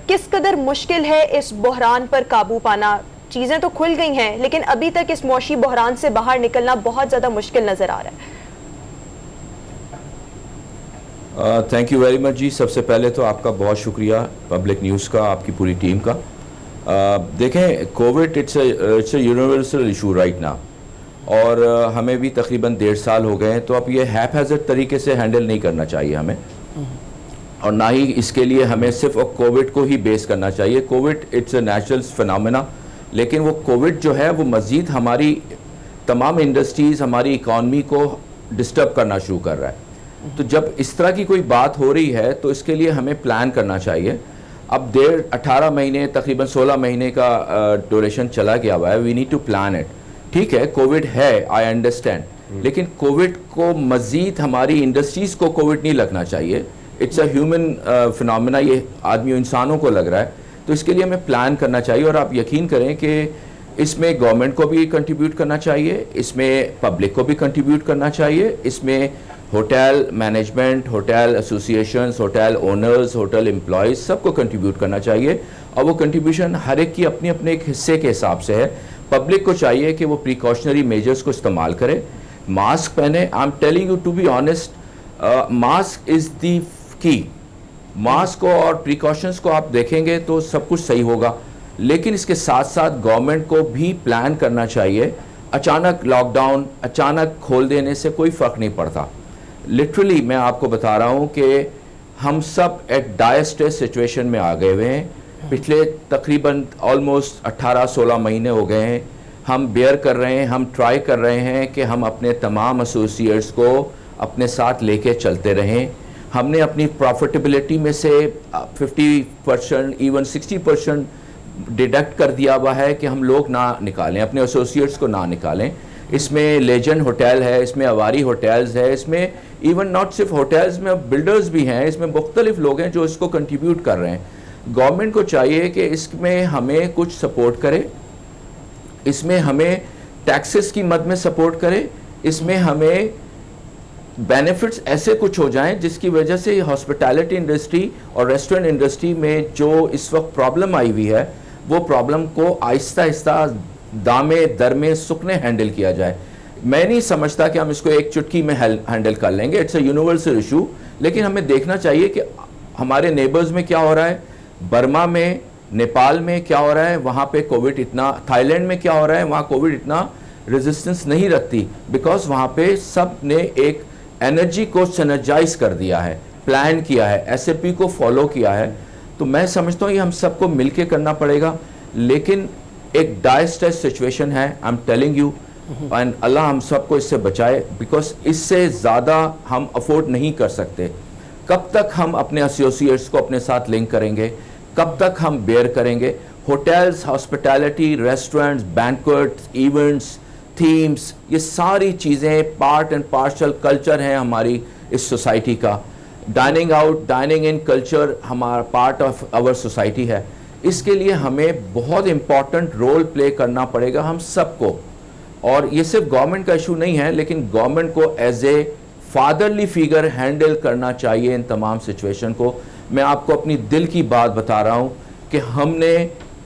کس قدر مشکل ہے اس بحران پر قابو پانا؟ چیزیں تو کھل گئی ہیں لیکن ابھی تک اس معاشی بحران سے باہر نکلنا بہت زیادہ مشکل نظر آ رہا ہے. تھینک یو ویری مچ جی. سب سے پہلے تو آپ کا بہت شکریہ پبلک نیوز کا, آپ کی پوری ٹیم کا. دیکھیں Covid it's a universal issue right now, اور ہمیں بھی تقریباً 1.5 سال ہو گئے ہیں, تو اب یہ ہیپ ہیزرڈ طریقے سے ہینڈل نہیں کرنا چاہیے ہمیں, اور نہ ہی اس کے لیے ہمیں صرف کووڈ کو ہی بیس کرنا چاہیے. Covid it's a natural phenomena, لیکن وہ کووڈ جو ہے وہ مزید ہماری تمام انڈسٹریز, ہماری اکانومی کو ڈسٹرب کرنا شروع کر رہا ہے. تو جب اس طرح کی کوئی بات ہو رہی ہے تو اس کے لیے ہمیں پلان کرنا چاہیے. अब 18 महीने तकरीबन 16 महीने का ड्यूरेशन चला गया हुआ है, we need to plan it. ठीक है, कोविड है, आई अंडरस्टैंड, लेकिन कोविड को मज़ीद हमारी इंडस्ट्रीज़ को कोविड नहीं लगना चाहिए। इट्स अ ह्यूमन फिनोमेना, ये आदमी इंसानों को लग रहा है, तो इसके लिए हमें प्लान करना चाहिए। और आप यकीन करें कि इसमें गवर्नमेंट को भी कंट्रीब्यूट करना चाहिए, इसमें पब्लिक को भी कंट्रीब्यूट करना चाहिए, इसमें hotel management, hotel associations, hotel owners, hotel employees सबको कंट्रीब्यूट करना चाहिए। और वो कंट्रीब्यूशन हर एक की अपने अपने एक हिस्से के हिसाब से है। पब्लिक को चाहिए कि वो प्रिकॉशनरी मेजर्स को इस्तेमाल करे, मास्क पहने। I am telling you to be honest, mask is the key. Mask को और प्रिकॉशंस को आप देखेंगे तो सब कुछ सही होगा, लेकिन इसके साथ साथ गवर्नमेंट को भी प्लान करना चाहिए। अचानक लॉकडाउन, अचानक खोल देने से कोई फ़र्क नहीं पड़ता। लिटरली मैं आपको बता रहा हूँ कि हम सब एक डायर स्ट्रेस सिचुएशन में आ गए हुए हैं। पिछले तकरीबन ऑलमोस्ट 18-16 महीने हो गए हैं, हम बेयर कर रहे हैं, हम ट्राई कर रहे हैं कि हम अपने तमाम एसोसिएट्स को अपने साथ लेके चलते रहें। हमने अपनी प्रॉफिटेबिलिटी में से 50% इवन 60% डिडक्ट कर दिया हुआ है कि हम लोग ना निकालें, अपने एसोसिएट्स को ना निकालें। इसमें लेजेंड होटल है, इसमें अवारी होटल्स है, इसमें इवन नॉट सिर्फ होटल्स में बिल्डर्स भी हैं, इसमें मुख्तलिफ लोग हैं जो इसको कंट्रीब्यूट कर रहे हैं। गवर्नमेंट को चाहिए कि इसमें हमें कुछ सपोर्ट करे, इसमें हमें टैक्सेस की मद में सपोर्ट करे, इसमें हमें बेनिफिट्स ऐसे कुछ हो जाएं जिसकी वजह से हॉस्पिटैलिटी इंडस्ट्री और रेस्टोरेंट इंडस्ट्री में जो इस वक्त प्रॉब्लम आई हुई है, वो प्रॉब्लम को आहिस्ता आहिस्ता दामे दरमे सुखने हैंडल किया जाए। मैं नहीं समझता कि हम इसको एक चुटकी में हैंडल कर लेंगे, इट्स अ यूनिवर्सल इशू, लेकिन हमें देखना चाहिए कि हमारे नेबर्स में क्या हो रहा है, बर्मा में, नेपाल में क्या हो रहा है, वहाँ पे कोविड इतना, थाईलैंड में क्या हो रहा है, वहाँ कोविड इतना रेजिस्टेंस नहीं रखती, बिकॉज वहाँ पे सब ने एक एनर्जी को सिनर्जाइज कर दिया है, प्लान किया है, एसएपी को फॉलो किया है। तो मैं समझता हूँ ये हम सबको मिलके करना पड़ेगा, लेकिन एक डायर स्ट्रेस सिचुएशन है, I am telling you, and अल्लाह हम सबको इससे बचाए, बिकॉज इससे ज़्यादा हम अफोर्ड नहीं कर सकते। कब तक हम अपने एसोसिएट्स को अपने साथ लिंक करेंगे, कब तक हम बेयर करेंगे? Hotels, hospitality, restaurants, banquets, events, themes, ये सारी चीज़ें पार्ट एंड पार्शल कल्चर हैं हमारी इस सोसाइटी का। Dining out, dining in culture हमारा पार्ट ऑफ आवर सोसाइटी है। इसके लिए हमें बहुत इम्पॉर्टेंट रोल प्ले करना पड़ेगा हम सबको। और ये सिर्फ गवर्नमेंट का इशू नहीं है, लेकिन गवर्नमेंट को as a fatherly figure handle करना चाहिए इन तमाम सिचुएशन को। मैं आपको अपनी दिल की बात बता रहा हूँ कि हमने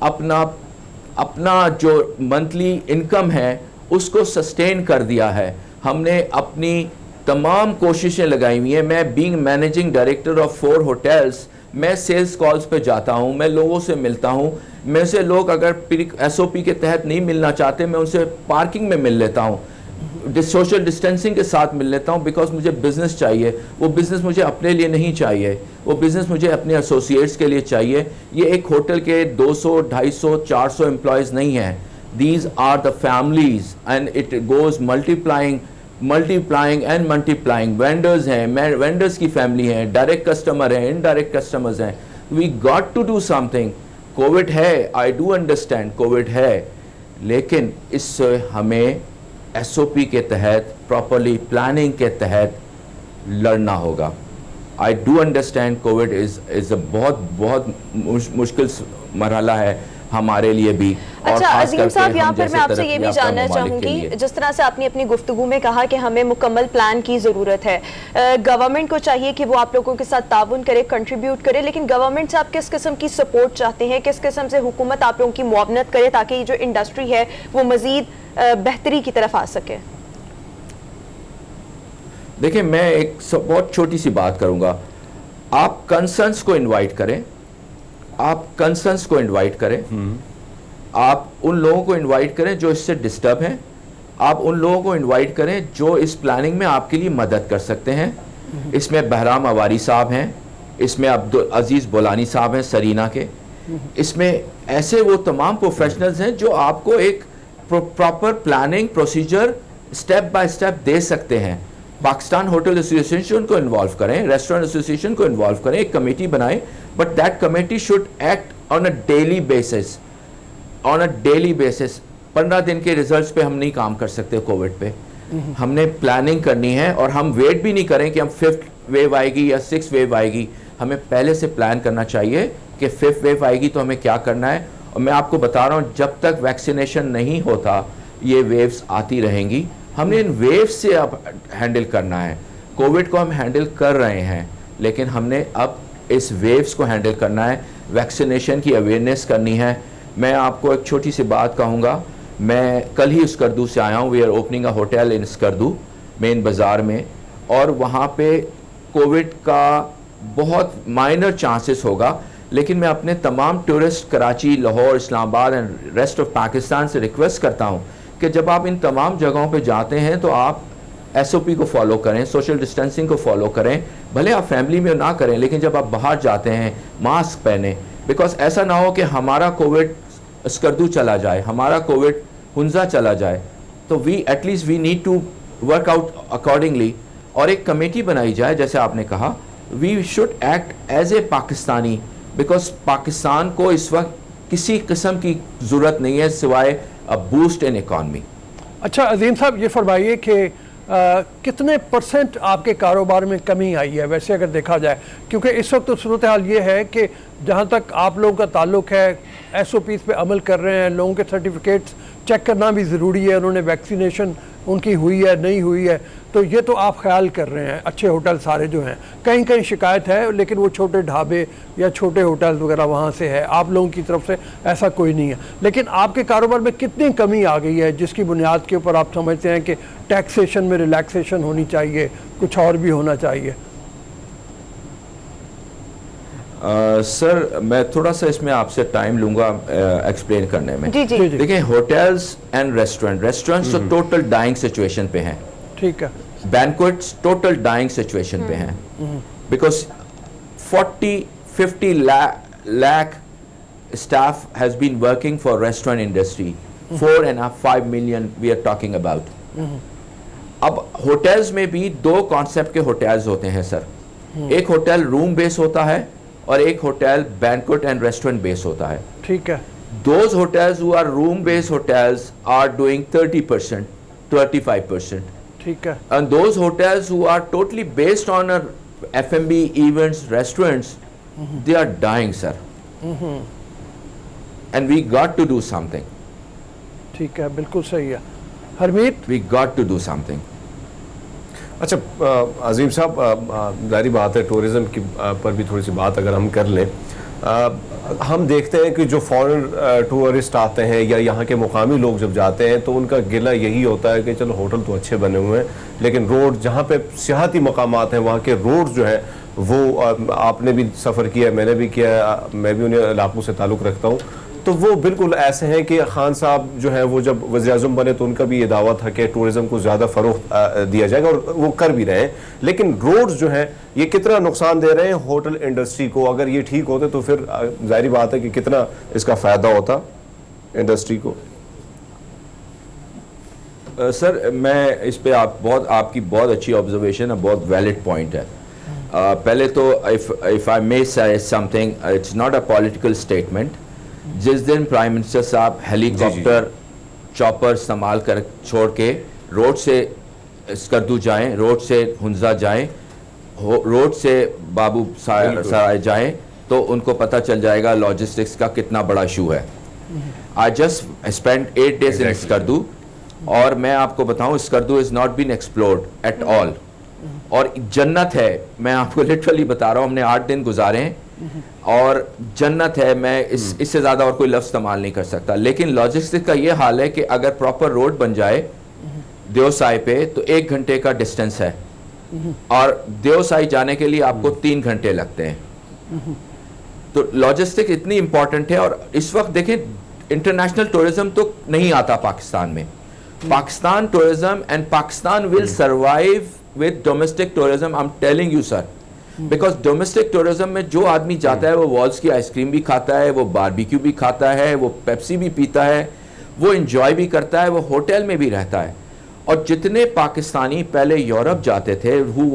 अपना जो मंथली इनकम है उसको सस्टेन कर दिया है, हमने अपनी तमाम कोशिशें लगाई हुई हैं। मैं being managing director of 4 hotels, मैं सेल्स कॉल्स पे जाता हूँ, मैं लोगों से मिलता हूँ। मैं से लोग अगर एसओपी के तहत नहीं मिलना चाहते, मैं उनसे पार्किंग में मिल लेता हूँ, सोशल डिस्टेंसिंग के साथ मिल लेता हूँ, बिकॉज मुझे बिज़नेस चाहिए। वो बिज़नेस मुझे अपने लिए नहीं चाहिए, वो बिज़नेस मुझे अपने एसोसिएट्स के लिए चाहिए। ये एक होटल के 200, 250, 400 एम्प्लॉयज़ नहीं हैं, these are the families and it goes multiplying and multiplying। Vendors हैं, वेंडर्स की फैमिली हैं, डायरेक्ट कस्टमर हैं, इनडायरेक्ट कस्टमर्स हैं। We got to do something. Covid है, आई डू अंडरस्टैंड कोविड है, लेकिन इससे हमें एसओपी के तहत, प्रॉपरली प्लानिंग के तहत लड़ना होगा। I do understand Covid is a बहुत मुश्किल मरहला है हमारे लिए भी। अच्छा अजीम साहब, यहाँ पर मैं आपसे ये भी जानना चाहूँगी, जिस तरह से आपने अपनी गुफ्तगू में कहा कि हमें मुकम्मल प्लान की ज़रूरत है, गवर्नमेंट को चाहिए कि वो आप लोगों के साथ ताउन करे, कंट्रीब्यूट करे, लेकिन गवर्नमेंट से आप किस किस्म की सपोर्ट चाहते हैं, किस किस्म से हुकूमत आप लोगों की मुआवनत करे ताकि ये जो इंडस्ट्री है वो मज़ीद बेहतरी की तरफ आ सके? देखिए, मैं एक बहुत छोटी सी बात करूँगा। आप कंसर्न्स को इन्वाइट करें, आप कंसर्न्स को इनवाइट करें, आप उन लोगों को इनवाइट करें जो इससे डिस्टर्ब हैं, आप उन लोगों को इनवाइट करें जो इस प्लानिंग में आपके लिए मदद कर सकते हैं। इसमें बहराम अवारी साहब हैं, इसमें अब्दुल अजीज़ बोलानी साहब हैं सरीना के, इसमें ऐसे वो तमाम प्रोफेशनल्स हैं जो आपको एक proper planning procedure step by step दे सकते हैं। पाकिस्तान होटल एसोसिएशन को इन्वॉल्व करें, रेस्टोरेंट एसोसिएशन को इन्वॉल्व करें, एक कमेटी बनाएं but that committee should act on a daily basis. 15 दिन के रिजल्ट्स पे हम नहीं काम कर सकते कोविड पे. हमने प्लानिंग करनी है और हम वेट भी नहीं करें कि हम 5th वेव आएगी या 6th वेव आएगी. हमें पहले से प्लान करना चाहिए कि 5th वेव आएगी तो हमें क्या करना है. और मैं आपको बता रहा हूँ, जब तक वैक्सीनेशन नहीं होता ये वेव्स आती रहेंगी. हमने इन वेव्स से अब हैंडल करना है. कोविड को हम हैंडल कर रहे हैं, लेकिन हमने अब इस वेव्स को हैंडल करना है. वैक्सीनेशन की अवेयरनेस करनी है. मैं आपको एक छोटी सी बात कहूँगा. मैं कल ही स्कर्दू से आया हूँ. We are opening a hotel in Skardu main बाज़ार में, और वहाँ पे कोविड का बहुत माइनर चांसेस होगा. लेकिन मैं अपने तमाम tourist Karachi, Lahore, Islamabad and rest of Pakistan से रिक्वेस्ट करता हूँ कि जब आप इन तमाम जगहों पे जाते हैं तो आप SOP को फॉलो करें, सोशल डिस्टेंसिंग को फॉलो करें. भले आप फैमिली में ना करें, लेकिन जब आप बाहर जाते हैं मास्क पहने. बिकॉज ऐसा ना हो कि हमारा कोविड स्कर्दू चला जाए, हमारा कोविड हुंजा चला जाए. तो we at least we need to work out accordingly. और एक कमेटी बनाई जाए, जैसे आपने कहा. We should act as a Pakistani, because Pakistan को इस वक्त किसी किस्म की ज़रूरत नहीं है सिवाय अ बूस्ट इन इकॉनमी. अच्छा अजीम साहब, ये फरमाइए कि कितने % आपके कारोबार में कमी आई है वैसे अगर देखा जाए, क्योंकि इस वक्त तो सूरत हाल ये है कि जहाँ तक आप लोगों का ताल्लुक है SOPs पे अमल कर रहे हैं, लोगों के सर्टिफिकेट्स चेक करना भी ज़रूरी है, उन्होंने वैक्सीनेशन उनकी हुई है नहीं हुई है, तो ये तो आप ख्याल कर रहे हैं. अच्छे होटल सारे जो हैं, कहीं कहीं शिकायत है, लेकिन वो छोटे ढाबे या छोटे होटल वगैरह वहाँ से है, आप लोगों की तरफ से ऐसा कोई नहीं है. लेकिन आपके कारोबार में कितनी कमी आ गई है जिसकी बुनियाद के ऊपर आप समझते हैं कि टैक्सेशन में रिलैक्सेशन होनी चाहिए, कुछ और भी होना चाहिए? सर मैं थोड़ा सा इसमें आपसे टाइम लूँगा एक्सप्लेन करने में. जी जी. देखिए, होटल्स एंड रेस्टोरेंट्स तो टोटल डाइंग सिचुएशन पे हैं. ठीक है. बैंक्वेट्स टोटल डाइंग सिचुएशन पे हैं, because 40-50 lakh staff has been working for restaurant industry. 4.5 million we are talking about. अब होटल्स में भी 2 कॉन्सेप्ट के होटल्स होते हैं सर. एक होटल रूम बेस होता है और एक hotel banquet and restaurant base होता है. ठीक है. Those hotels who are room based hotels are doing 30%, 35%. ठीक है. And those hotels who are totally based on a F&B, events, restaurants, they are dying, sir. And we got to do something. ठीक है, बिल्कुल सही है. Harmeet, We got to do something. अच्छा अजीम साहब, जारी बात है टूरिज़म की पर भी थोड़ी सी बात अगर हम कर लें. हम देखते हैं कि जो फॉरेन टूरिस्ट आते हैं या यहाँ के मुकामी लोग जब जाते हैं तो उनका गिला यही होता है कि चलो होटल तो अच्छे बने हुए हैं, लेकिन रोड जहाँ पे सियाहती मकामात हैं वहाँ के रोड जो है वो आपने भी सफ़र किया, मैंने भी किया, मैं भी उन्हें इलाकों से ताल्लुक़ रखता हूँ, तो वो बिल्कुल ऐसे हैं कि खान साहब जो है वो जब वज़ीर-ए-आज़म बने तो उनका भी ये दावा था कि टूरिज़म को ज़्यादा फ़रोग़ दिया जाएगा, और वो कर भी रहे हैं. लेकिन रोड्स जो हैं ये कितना नुकसान दे रहे हैं होटल इंडस्ट्री को? अगर ये ठीक होते तो फिर ज़ाहिर बात है कि कितना इसका फ़ायदा होता इंडस्ट्री को. सर मैं इस पे आपकी बहुत अच्छी ऑब्जर्वेशन है, बहुत वैलिड पॉइंट है. पहले तो इफ़ आई मे से something, it's not a political statement. जिस दिन प्राइम मिनिस्टर साहब हेलीकॉप्टर चॉपर संभाल कर छोड़ के रोड से स्कर्दू जाएं, रोड से हुंजा जाएं, रोड से बाबू सराय जाएं, तो उनको पता चल जाएगा लॉजिस्टिक्स का कितना बड़ा इशू है. I just spend 8 days in Skardu, और मैं आपको बताऊं Skardu is not been explored at all, और जन्नत है. मैं आपको लिटरली बता रहा हूँ, हमने 8 दिन गुजारे हैं और जन्नत है. मैं इससे ज़्यादा और कोई लफ्ज़ इस्तेमाल नहीं कर सकता. लेकिन लॉजिस्टिक्स का ये हाल है कि अगर प्रॉपर रोड बन जाए देवसाई पे तो 1 घंटे का डिस्टेंस है, और देवसाई जाने के लिए आपको 3 घंटे लगते हैं. तो लॉजिस्टिक इतनी इंपॉर्टेंट है. और इस वक्त देखें इंटरनेशनल टूरिज्म तो नहीं आता पाकिस्तान में. Pakistan tourism and Pakistan will survive with domestic tourism. I am telling you sir, because domestic tourism में जो आदमी जाता है वो वॉल्स की आइसक्रीम भी खाता है, वो बारबेक्यू भी खाता है, वो पेप्सी भी पीता है, वो इंजॉय भी करता है, वो होटल में भी रहता है. और जितने पाकिस्तानी पहले यूरोप जाते थे who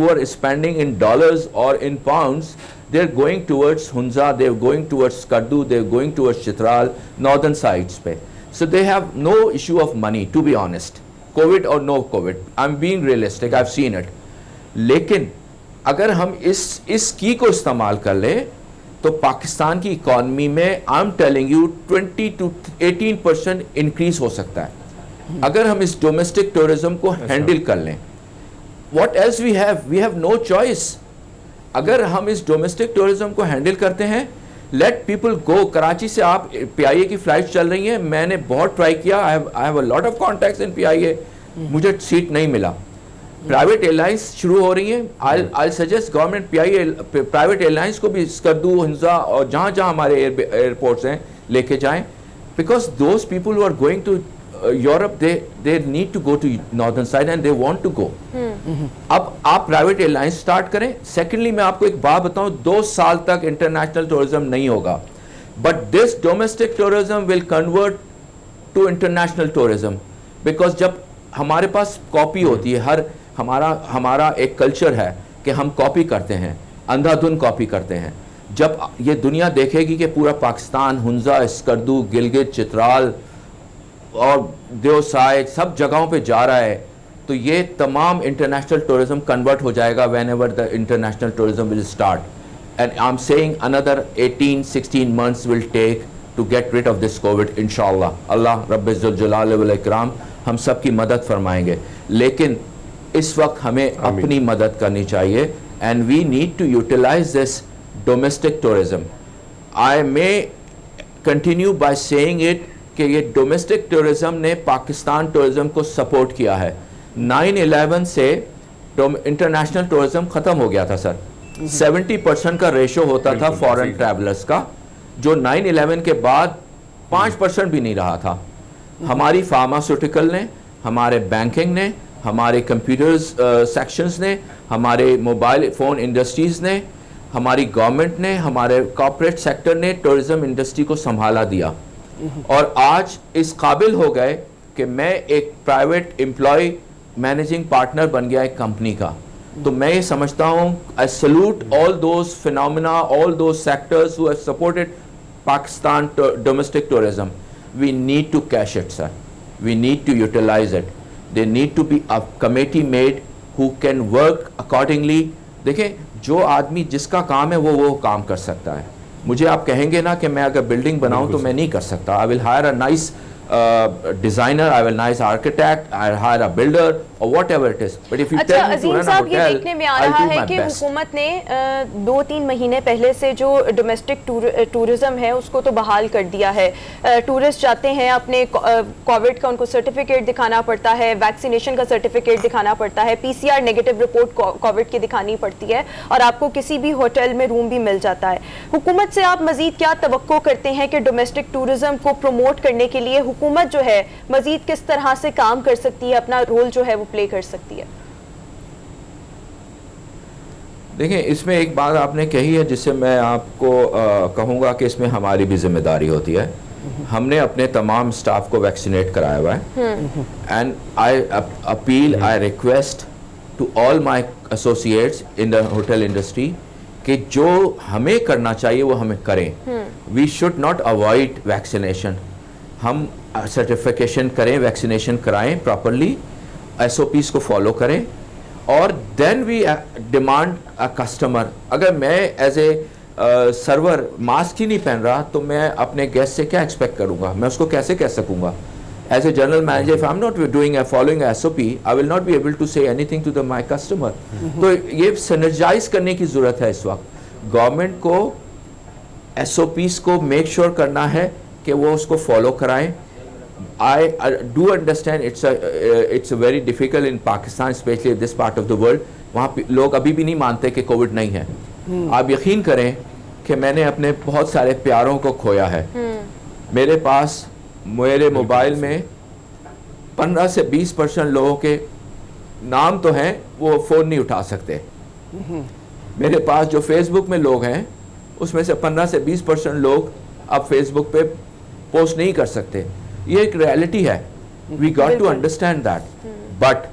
were spending in dollars or in pounds, they're going towards Hunza, they're going towards Skardu, they're going towards Chitral, northern sides पे. So they have no issue of money, to be honest. COVID or no COVID, I'm being realistic, I've seen it. लेकिन अगर हम इस की को इस्तेमाल कर ले तो पाकिस्तान की इकॉनमी में आई am telling you 20 to 18% increase हो सकता है अगर हम इस डोमेस्टिक टूरिज्म को हैंडल कर लें. What else we have no choice. अगर हम इस डोमेस्टिक टूरिज्म को हैंडल करते हैं, लेट पीपल गो. कराची से आप PIA की फ्लाइट चल रही हैं, मैंने बहुत ट्राई किया, I have a lot of contacts in PIA, मुझे सीट नहीं मिला. प्राइवेट एयरलाइंस शुरू हो रही हैं. I suggest government PIA private airlines को भी स्कर्दू, हिंजा और जहाँ जहाँ हमारे एयरपोर्ट्स हैं लेके जाएं, because those people who are going to Europe they need to go to northern side and they want to go. अब आप प्राइवेट एयरलाइंस स्टार्ट करें. सेकेंडली मैं आपको एक बात बताऊं, 2 साल तक इंटरनेशनल टूरिज्म नहीं होगा, but this domestic tourism will convert to international tourism. Because जब हमारे पास कॉपी होती है, हमारा एक कल्चर है कि हम कॉपी करते हैं, अंधाधुन कॉपी करते हैं. जब ये दुनिया देखेगी कि पूरा पाकिस्तान हुंजा, स्कर्दू, गिलगित, चित्राल और देवसाय सब जगहों पे जा रहा है, तो ये तमाम इंटरनेशनल टूरिज्म कन्वर्ट हो जाएगा whenever the international tourism will start. And I am saying another 18-16 months will take to get rid of this Covid. इंशाअल्लाह अल्लाह रब्बुल जलाल वल इकराम हम सब की मदद फरमाएंगे, लेकिन इस वक्त हमें अपनी मदद करनी चाहिए. And we need to utilize this domestic tourism. I may continue by saying it कि ये डोमेस्टिक टूरिज्म ने पाकिस्तान टूरिज्म को सपोर्ट किया है. 9/11 से इंटरनेशनल टूरिज्म ख़त्म हो गया था सर. 70% का रेशो होता था फॉरेन ट्रैवलर्स का, जो 9/11 के बाद 5% भी नहीं रहा था. हमारी फार्मास्यूटिकल ने, हमारे बैंकिंग ने, हमारे कंप्यूटर्स सेक्शंस ने, हमारे मोबाइल फ़ोन इंडस्ट्रीज़ ने, हमारी गवर्नमेंट ने, हमारे कॉर्पोरेट सेक्टर ने टूरिज्म इंडस्ट्री को संभाला दिया. और आज इस काबिल हो गए कि मैं एक प्राइवेट एम्प्लॉय मैनेजिंग पार्टनर बन गया एक कंपनी का. तो मैं ये समझता हूँ, I salute all those phenomena, all those sectors who have supported Pakistan domestic tourism. We need to cash it sir, we need to utilize it. They need to be a committee made who can work accordingly. देखें, जो आदमी जिसका काम है वो काम कर सकता है. मुझे आप कहेंगे ना कि मैं अगर बिल्डिंग बनाऊं तो मैं नहीं कर सकता. I will hire a nice designer, I will nice architect, I hire a builder और whatever it is. But if you tell me to run a hotel, ये देखने में आ रहा है कि हुकूमत ने 2-3 महीने पहले से जो डोमेस्टिक टूरिज्म है उसको तो बहाल कर दिया है. टूरिस्ट जाते हैं, अपने कोविड का उनको सर्टिफिकेट दिखाना पड़ता है, वैक्सीनेशन का सर्टिफिकेट दिखाना पड़ता है, PCR नेगेटिव रिपोर्ट कोविड की दिखानी पड़ती है, और आपको किसी भी होटल में रूम भी मिल जाता है. हुकूमत से आप मजीद क्या तवक्को करते हैं कि डोमेस्टिक टूरिज्म को प्रमोट करने के लिए हुकूमत जो है मजीद किस तरह से काम कर सकती है, अपना रोल जो है वो प्ले कर सकती है? देखिए, इसमें एक बात आपने कही है जिससे मैं आपको कहूँगा कि इसमें हमारी भी जिम्मेदारी होती है. हमने अपने तमाम स्टाफ को वैक्सीनेट कराया हुआ है. And I appeal, I request to all my associates in the hotel industry कि जो हमें करना चाहिए वो हमें करें. We should not avoid vaccination. हम सर्टिफिकेशन करें, वैक्सीनेशन कराएं प्रॉपरली, SOPs को फॉलो करें, और then we demand a customer. अगर मैं एज ए सर्वर मास्क ही नहीं पहन रहा तो मैं अपने गेस्ट से क्या एक्सपेक्ट करूंगा, मैं उसको कैसे कह सकूंगा. As a general manager, if I am not doing following SOP, I will not be able to say anything to my customer. तो ये सिनर्जाइज करने की ज़रूरत है इस वक्त. गवर्नमेंट को SOPs को मेक श्योर करना है कि वो उसको फॉलो कराएं. I do understand it's a very difficult in Pakistan, especially this part of the world. वहाँ पे लोग अभी भी नहीं मानते कि कोविड नहीं है. आप यकीन करें कि मैंने अपने बहुत सारे प्यारों को खोया है. मेरे पास मेरे मोबाइल में 15 से 20% लोगों के नाम तो हैं, वो फ़ोन नहीं उठा सकते. मेरे पास जो फेसबुक में लोग हैं उसमें से 15 से 20% लोग अब फेसबुक पे पोस्ट नहीं कर सकते. ये एक रियलिटी है. We got to understand that. But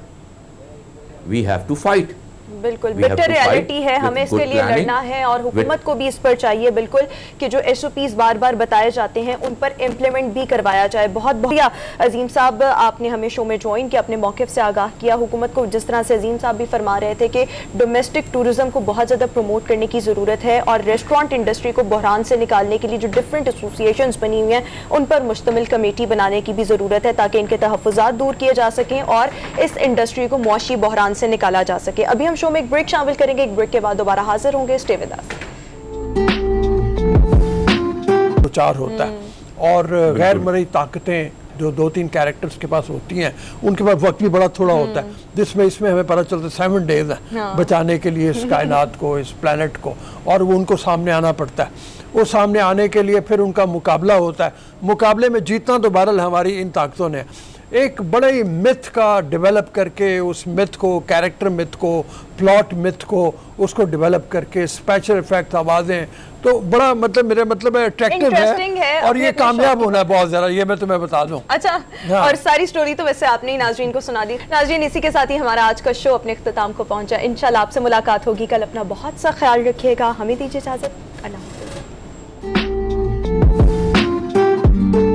we have to fight. बिल्कुल We have bitter to fight reality है, with हमें इसके good लिए planning, लड़ना है और हुकूमत with- को भी इस पर चाहिए बिल्कुल कि जो SOPs बार बार बताए जाते हैं उन पर इम्प्लीमेंट भी करवाया जाए। बहुत बहुत अजीम साहब, आपने हमें शो में ज्वाइन किया, अपने मौक़िफ़ से आगाह किया हुकूमत को। जिस तरह से अजीम साहब भी फरमा रहे थे कि डोमेस्टिक टूरिज़म को बहुत ज़्यादा प्रमोट करने की ज़रूरत है और रेस्टोरेंट इंडस्ट्री को बहरान से निकालने के लिए जो डिफरेंट एसोसिएशंस बनी हुई हैं उन पर मुश्तमिल कमेटी बनाने की भी ज़रूरत है ताकि इनके तहफ़्फ़ुज़ात दूर किए जा सकें और इस इंडस्ट्री को मुआशी बहरान से निकाला जा सके। अभी हम शो में एक ब्रेक शामिल करेंगे, एक ब्रेक के बाद दोबारा हाजिर होंगे। Stay with us. प्रचार होता है और गैर मरई ताकतें जो 2-3 कैरेक्टर्स के पास होती हैं उनके पास वक्त भी बड़ा थोड़ा होता है, जिसमें इसमें हमें पता चलता है 7 डेज है बचाने के लिए इस कायनात को, इस प्लेनेट को, और वो उनको सामने आना पड़ता है। वो सामने आने के लिए फिर उनका मुकाबला होता है। मुकाबले में जीतना तो बहरहाल हमारी इन ताकतों ने एक बड़े ही मिथ का डेवलप करके, उस मिथ को, कैरेक्टर मिथ को, प्लॉट मिथ को, उसको डेवलप करके स्पेशल इफेक्ट, आवाज़ें, तो बड़ा मतलब मेरा मतलब है अट्रैक्टिव है और ये कामयाब होना है बहुत ज़्यादा, ये मैं तुम्हें बता दूं। अच्छा, और सारी स्टोरी तो वैसे आपने ही नाज़रीन को सुना दी। नाज़रीन, इसी के साथ ही हमारा आज का शो अपने इख्तिताम को पहुंचा। इंशाल्लाह आपसे मुलाकात होगी कल। अपना बहुत सा ख्याल रखिएगा, हमें दीजिए इजाज़त। अल्लाह।